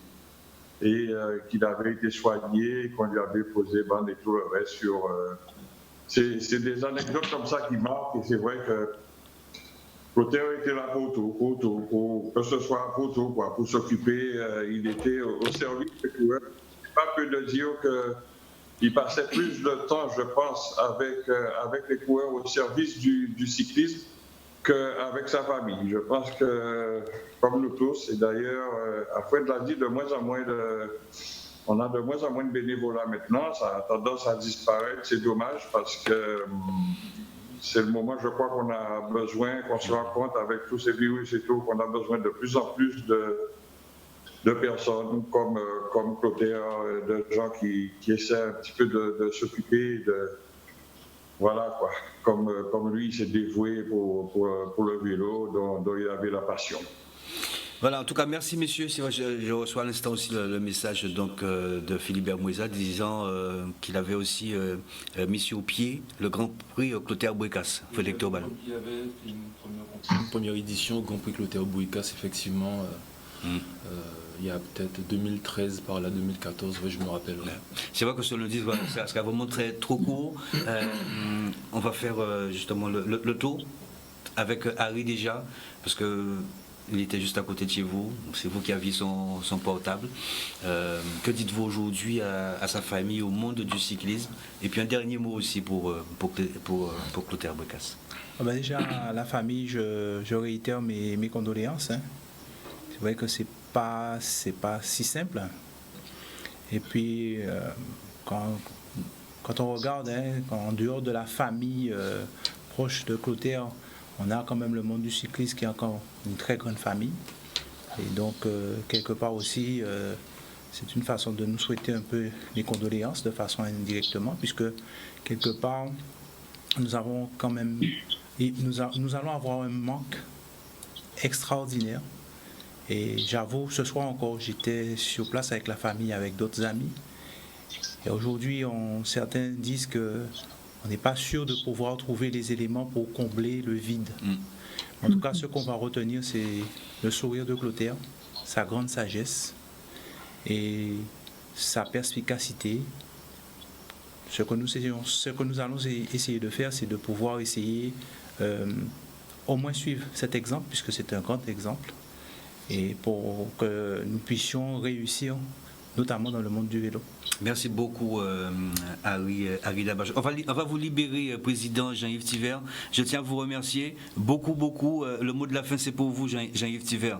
Et qu'il avait été soigné, qu'on lui avait posé bande et tout le reste sur... c'est des anecdotes comme ça qui marquent, et c'est vrai que Clotaire était là pour tout, que ce soit pour tout, quoi, pour s'occuper, il était au service des coureurs. C'est pas peu de dire qu'il passait plus de temps, je pense, avec les coureurs au service du cyclisme qu'avec sa famille. Je pense que, comme nous tous, et d'ailleurs, après de l'a dit, on a de moins en moins de bénévolat maintenant, ça a tendance à disparaître, c'est dommage parce que c'est le moment, je crois, qu'on a besoin, qu'on se rend compte avec tous ces virus et tout, qu'on a besoin de plus en plus de personnes comme Clotaire, de gens qui essaient un petit peu de s'occuper de... Voilà quoi, comme lui, il s'est dévoué pour le vélo dont il avait la passion. Voilà, en tout cas, merci messieurs. Je reçois à l'instant aussi le message donc, de Philibert Mouisa disant qu'il avait aussi mis sur pied le Grand Prix Clotaire Bouécasse, Frédéric Théobald. Il y avait une première édition au Grand Prix Clotaire Bouécasse, effectivement. Il y a peut-être 2013 par là, 2014, je me rappelle. Ouais. C'est vrai que ce lundi, ça sera vraiment trop court. On va faire justement le tour avec Harry déjà, parce qu'il était juste à côté de chez vous. C'est vous qui aviez son portable. Que dites-vous aujourd'hui à sa famille, au monde du cyclisme? Et puis un dernier mot aussi pour Clotaire Bouécasse. Déjà, à la famille, je réitère mes condoléances. Hein. C'est vrai que c'est pas si simple. Et puis quand on regarde, en dehors de la famille proche de Clotaire, on a quand même le monde du cyclisme qui est encore une très grande famille. Et donc quelque part aussi c'est une façon de nous souhaiter un peu les condoléances de façon indirectement, puisque quelque part nous avons quand même nous allons avoir un manque extraordinaire. Et j'avoue, ce soir encore, j'étais sur place avec la famille, avec d'autres amis. Et aujourd'hui, certains disent qu'on n'est pas sûr de pouvoir trouver les éléments pour combler le vide. En tout cas, ce qu'on va retenir, c'est le sourire de Clotaire, sa grande sagesse et sa perspicacité. Ce que nous allons essayer de faire, c'est de pouvoir essayer au moins suivre cet exemple, puisque c'est un grand exemple, et pour que nous puissions réussir, notamment dans le monde du vélo. Merci beaucoup, Harry Labage. On va vous libérer, Président Jean-Yves Tivert. Je tiens à vous remercier beaucoup. Le mot de la fin, c'est pour vous, Jean-Yves Tivert.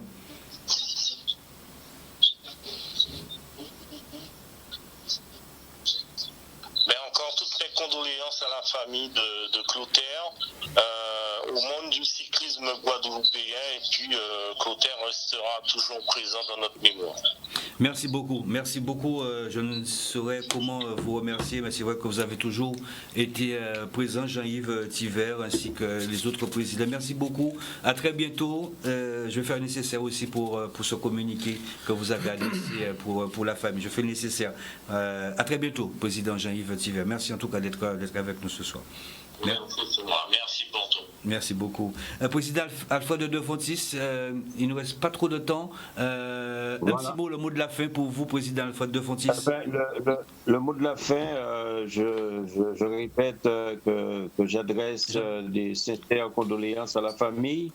Encore toutes mes condoléances à la famille de Clotaire. au monde du cyclisme guadeloupéen, et puis Clotaire restera toujours présent dans notre mémoire. Merci beaucoup. Merci beaucoup. Je ne saurais comment vous remercier, mais c'est vrai que vous avez toujours été présent, Jean-Yves Thiver, ainsi que les autres présidents. Merci beaucoup. À très bientôt. Je vais faire le nécessaire aussi pour ce communiqué que vous avez adressé pour la famille. Je fais le nécessaire. À très bientôt, président Jean-Yves Thiver. Merci en tout cas d'être avec nous ce soir. Merci pour tout. Merci beaucoup. Président Alfred de Fontis, il ne nous reste pas trop de temps. Un petit mot, le mot de la fin pour vous, président Alfred de Fontis. Le mot de la fin, je répète que j'adresse des sincères condoléances à la famille,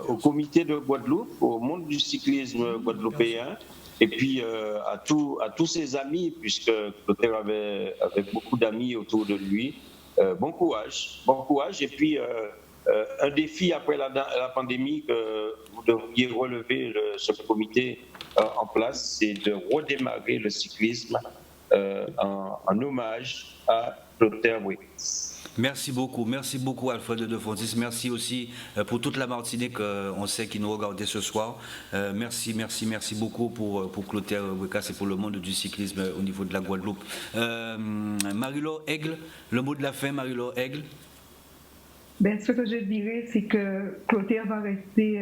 au comité de Guadeloupe, au monde du cyclisme guadeloupéen, et puis à tous ses amis, puisque Clotaire avait beaucoup d'amis autour de lui. Bon courage, et puis un défi après la pandémie que vous devriez relever ce comité en place, c'est de redémarrer le cyclisme en hommage à Clotaire Bouékas. Merci beaucoup Alfred de Fontis. Merci aussi pour toute la Martinique, on sait qu'ils nous regardaient ce soir. Merci beaucoup pour Clotaire Bouékas et pour le monde du cyclisme au niveau de la Guadeloupe. Marie-Laure Aigle, le mot de la fin, Marie-Laure Aigle. Ce que je dirais, c'est que Clotaire va rester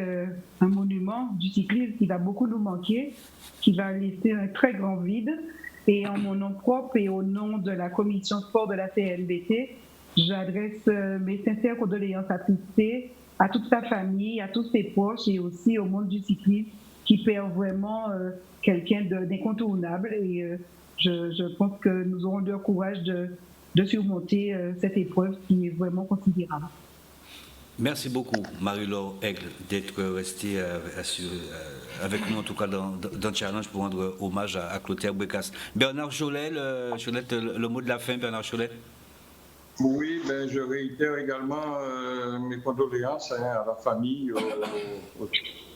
un monument du cyclisme qui va beaucoup nous manquer, qui va laisser un très grand vide. Et en mon nom propre et au nom de la commission sport de la CNBT, j'adresse mes sincères condoléances attristées à toute sa famille, à tous ses proches et aussi au monde du cyclisme qui perd vraiment quelqu'un d'incontournable. Et je pense que nous aurons le courage de surmonter cette épreuve qui est vraiment considérable. Merci beaucoup, Marie-Laure Aigle, d'être restée avec nous, en tout cas, dans le challenge pour rendre hommage à Clotaire Bouékas. Bernard Cholet, le mot de la fin, Bernard Cholet. Oui, je réitère également mes condoléances à la famille, au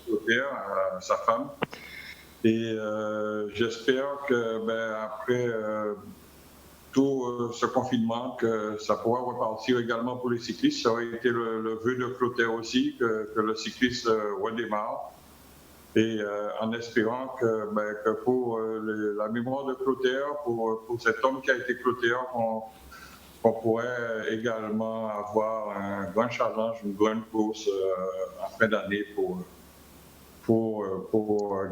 Clotaire, à sa femme. Et j'espère que après tout ce confinement, que ça pourra repartir également pour les cyclistes. Ça aurait été le vœu de Clotaire aussi, que le cycliste redémarre. Et en espérant que pour la mémoire de Clotaire, pour cet homme qui a été Clotaire, qu'on pourrait également avoir un grand challenge, une grande course en fin d'année pour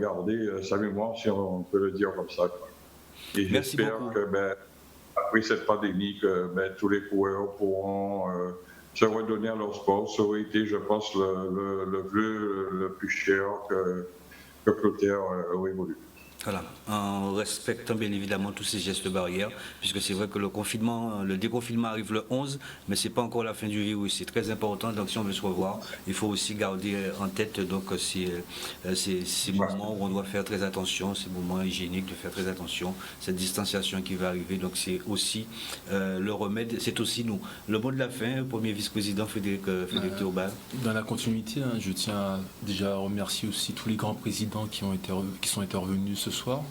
garder sa mémoire, si on peut le dire comme ça. Et j'espère que après cette pandémie, que tous les coureurs pourront se redonner à leur sport. Ça aurait été, je pense, le vœu le plus cher que Clotaire aurait voulu. Voilà, en respectant bien évidemment tous ces gestes barrières, puisque c'est vrai que le déconfinement arrive le 11, mais ce n'est pas encore la fin du virus, c'est très important, donc si on veut se revoir, il faut aussi garder en tête donc, ces moments où on doit faire très attention, ces moments hygiéniques, de faire très attention, cette distanciation qui va arriver, donc c'est aussi le remède, c'est aussi nous. Le mot de la fin, premier vice-président Frédéric Théobald. Dans la continuité, je tiens déjà à remercier aussi tous les grands présidents qui sont intervenus ce soir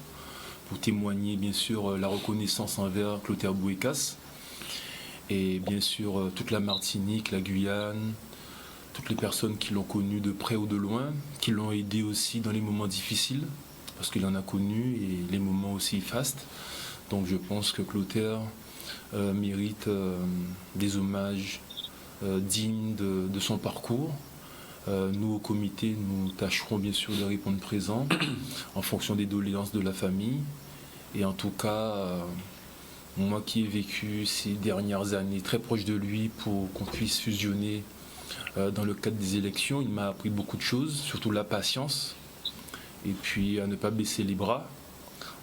pour témoigner bien sûr la reconnaissance envers Clotaire Bouékas et bien sûr toute la Martinique, la Guyane, toutes les personnes qui l'ont connu de près ou de loin, qui l'ont aidé aussi dans les moments difficiles parce qu'il en a connu et les moments aussi fastes. Donc je pense que Clotaire mérite des hommages dignes de son parcours. Nous, au comité, nous tâcherons bien sûr de répondre présent en fonction des doléances de la famille. Et en tout cas, moi qui ai vécu ces dernières années très proche de lui pour qu'on puisse fusionner dans le cadre des élections, il m'a appris beaucoup de choses, surtout la patience et puis à ne pas baisser les bras.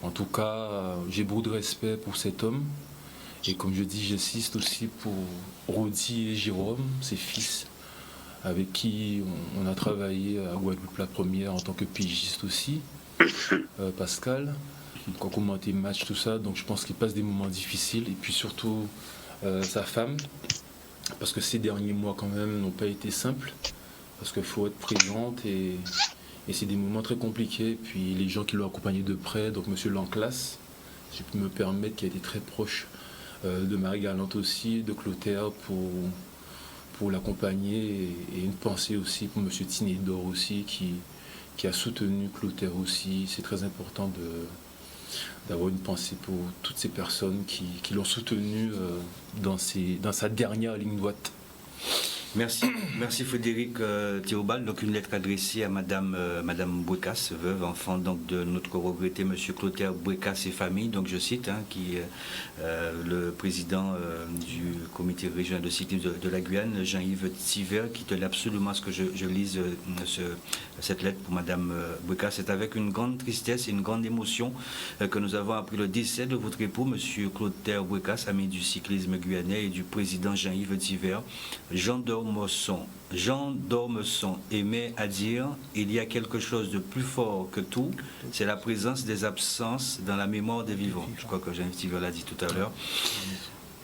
En tout cas, j'ai beaucoup de respect pour cet homme. Et comme je dis, j'insiste aussi pour Rodi et Jérôme, ses fils, avec qui on a travaillé à Guadeloupe la première en tant que pigiste aussi, Pascal, qui a commenté le match, tout ça, donc je pense qu'il passe des moments difficiles, et puis surtout sa femme, parce que ces derniers mois quand même n'ont pas été simples, parce qu'il faut être présente, et c'est des moments très compliqués, puis les gens qui l'ont accompagné de près, donc M. Lanclas, si je peux me permettre, qui a été très proche de Marie Galante aussi, de Clotaire, pour pour l'accompagner et une pensée aussi pour M. Tinedor aussi qui a soutenu Clotaire aussi. C'est très important d'avoir une pensée pour toutes ces personnes qui l'ont soutenu dans sa dernière ligne droite. Merci Frédéric Théobald. Donc une lettre adressée à Madame Bouekas, veuve, enfant donc de notre regretté Monsieur Clotaire Bouekas et famille. Donc je cite, qui est le président du comité régional de cyclisme de la Guyane, Jean-Yves Tiver, qui tenait absolument à ce que je lise cette lettre pour Madame Bouekas. C'est avec une grande tristesse et une grande émotion que nous avons appris le décès de votre époux, Monsieur Clotaire Bouekas, ami du cyclisme guyanais, et du président Jean-Yves Tiver. Jean Dormesson aimait à dire « Il y a quelque chose de plus fort que tout, c'est la présence des absences dans la mémoire des vivants ». Je crois que Jean-Yves Tiver l'a dit tout à l'heure.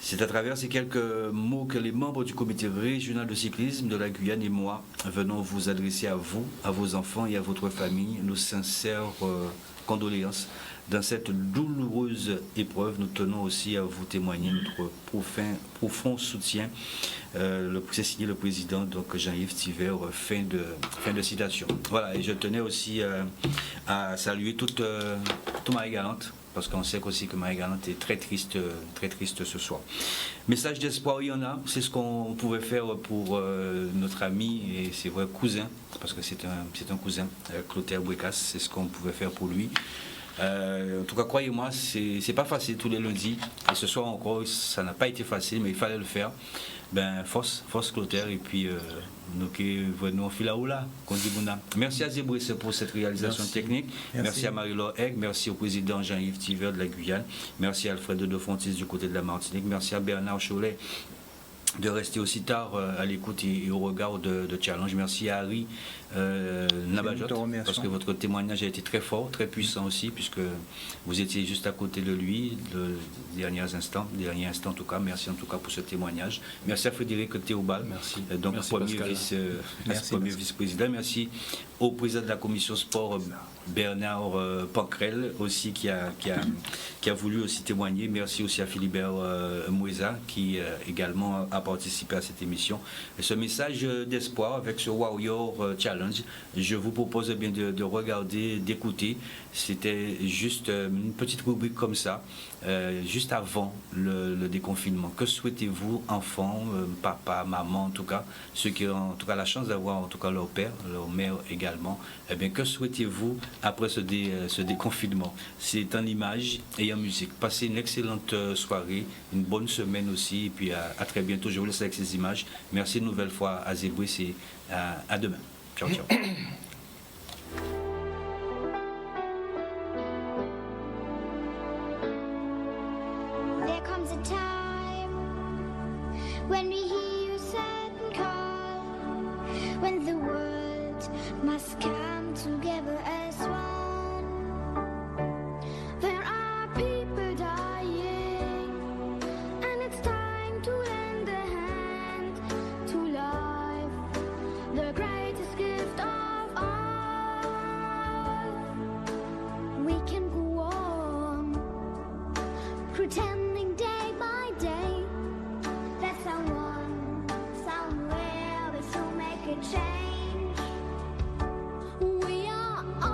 C'est à travers ces quelques mots que les membres du comité régional de cyclisme de la Guyane et moi venons vous adresser à vous, à vos enfants et à votre famille nos sincères condoléances. Dans cette douloureuse épreuve, nous tenons aussi à vous témoigner notre profond soutien. C'est signé le président, donc Jean-Yves Tiver, fin de citation. Voilà, et je tenais aussi à saluer toute Marie-Galante, parce qu'on sait aussi que Marie-Galante est très triste ce soir. Message d'espoir, il y en a. C'est ce qu'on pouvait faire pour notre ami et c'est vrai cousin, parce que c'est un cousin, Clotaire Bouekas, c'est ce qu'on pouvait faire pour lui. En tout cas, croyez-moi, c'est pas facile tous les lundis. Et ce soir encore, ça n'a pas été facile, mais il fallait le faire. Force Clotaire, et puis nous fil à là, qu'on dit bon. Merci à Zébrice pour cette réalisation technique. Merci à Marie-Laure Egg, merci au président Jean-Yves Tiver de la Guyane, merci à Alfredo de Fontis du côté de la Martinique, merci à Bernard Cholet de rester aussi tard à l'écoute et au regard de Challenge. Merci à Harry Nabajot, parce que votre témoignage a été très fort, très puissant aussi, puisque vous étiez juste à côté de lui les derniers instants en tout cas. Merci en tout cas pour ce témoignage. Merci à Frédéric Théobald, donc premier vice-président. Merci au président de la commission sport, Bernard Pancrel, aussi qui a voulu aussi témoigner. Merci aussi à Philibert Moueza qui également a participé à cette émission. Et ce message d'espoir avec ce Warrior Challenge, je vous propose bien de regarder, d'écouter. C'était juste une petite rubrique comme ça, juste avant le déconfinement. Que souhaitez-vous, enfants, papa, maman, en tout cas, ceux qui ont en tout cas la chance d'avoir en tout cas leur père, leur mère également, eh bien, que souhaitez-vous après ce déconfinement? C'est en image et en musique. Passez une excellente soirée, une bonne semaine aussi, et puis à très bientôt. Je vous laisse avec ces images. Merci une nouvelle fois à Zébris et à demain. Ciao, ciao. There comes a time when we hear your certain call, when the world must come together as one. There are people dying, and it's time to lend a hand to life, the greatest gift of all. We can go on pretending day by day that someone somewhere will soon make a change. We are all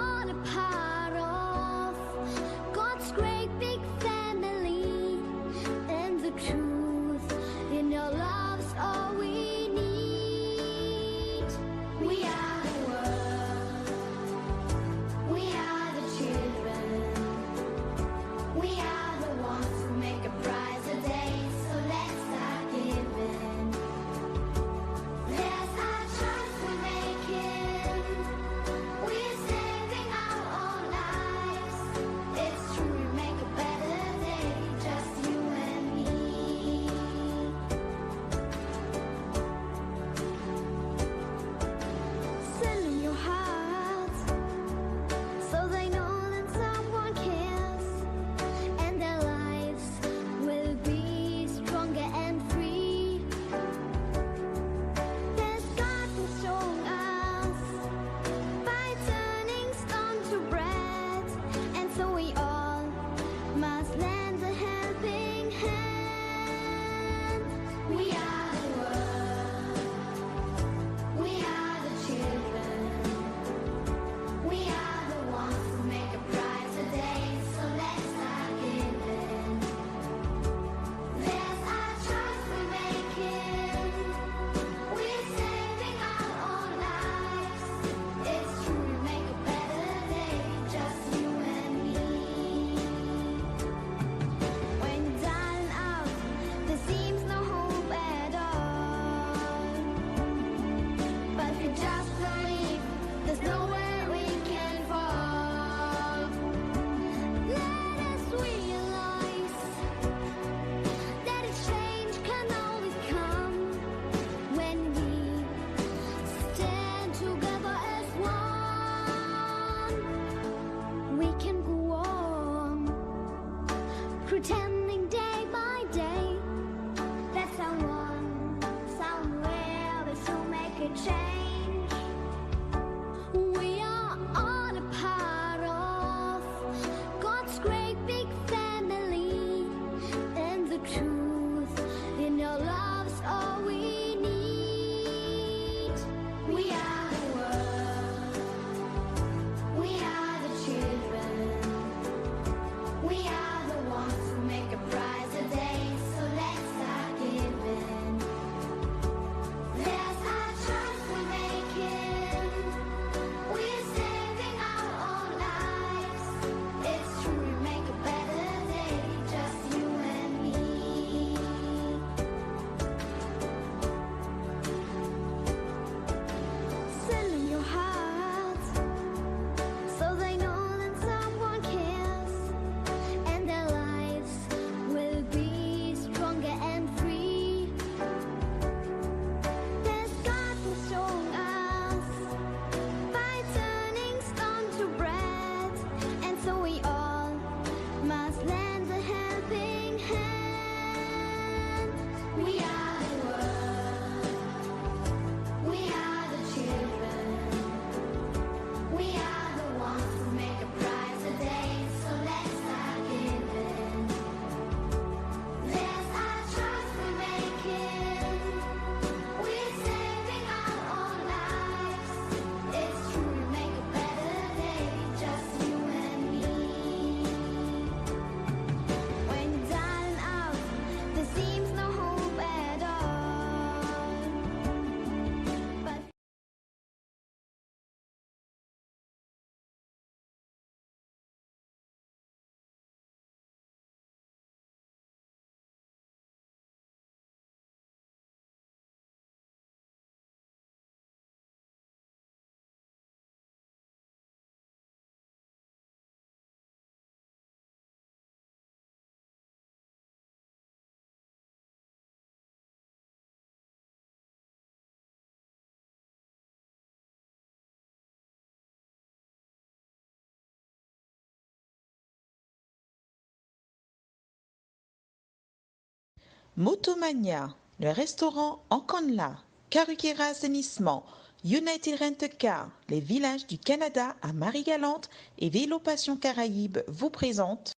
Motomania, le restaurant Enconla, Karukira Assainissement, United Rent Car, les villages du Canada à Marie-Galante et Vélo Passion Caraïbes vous présentent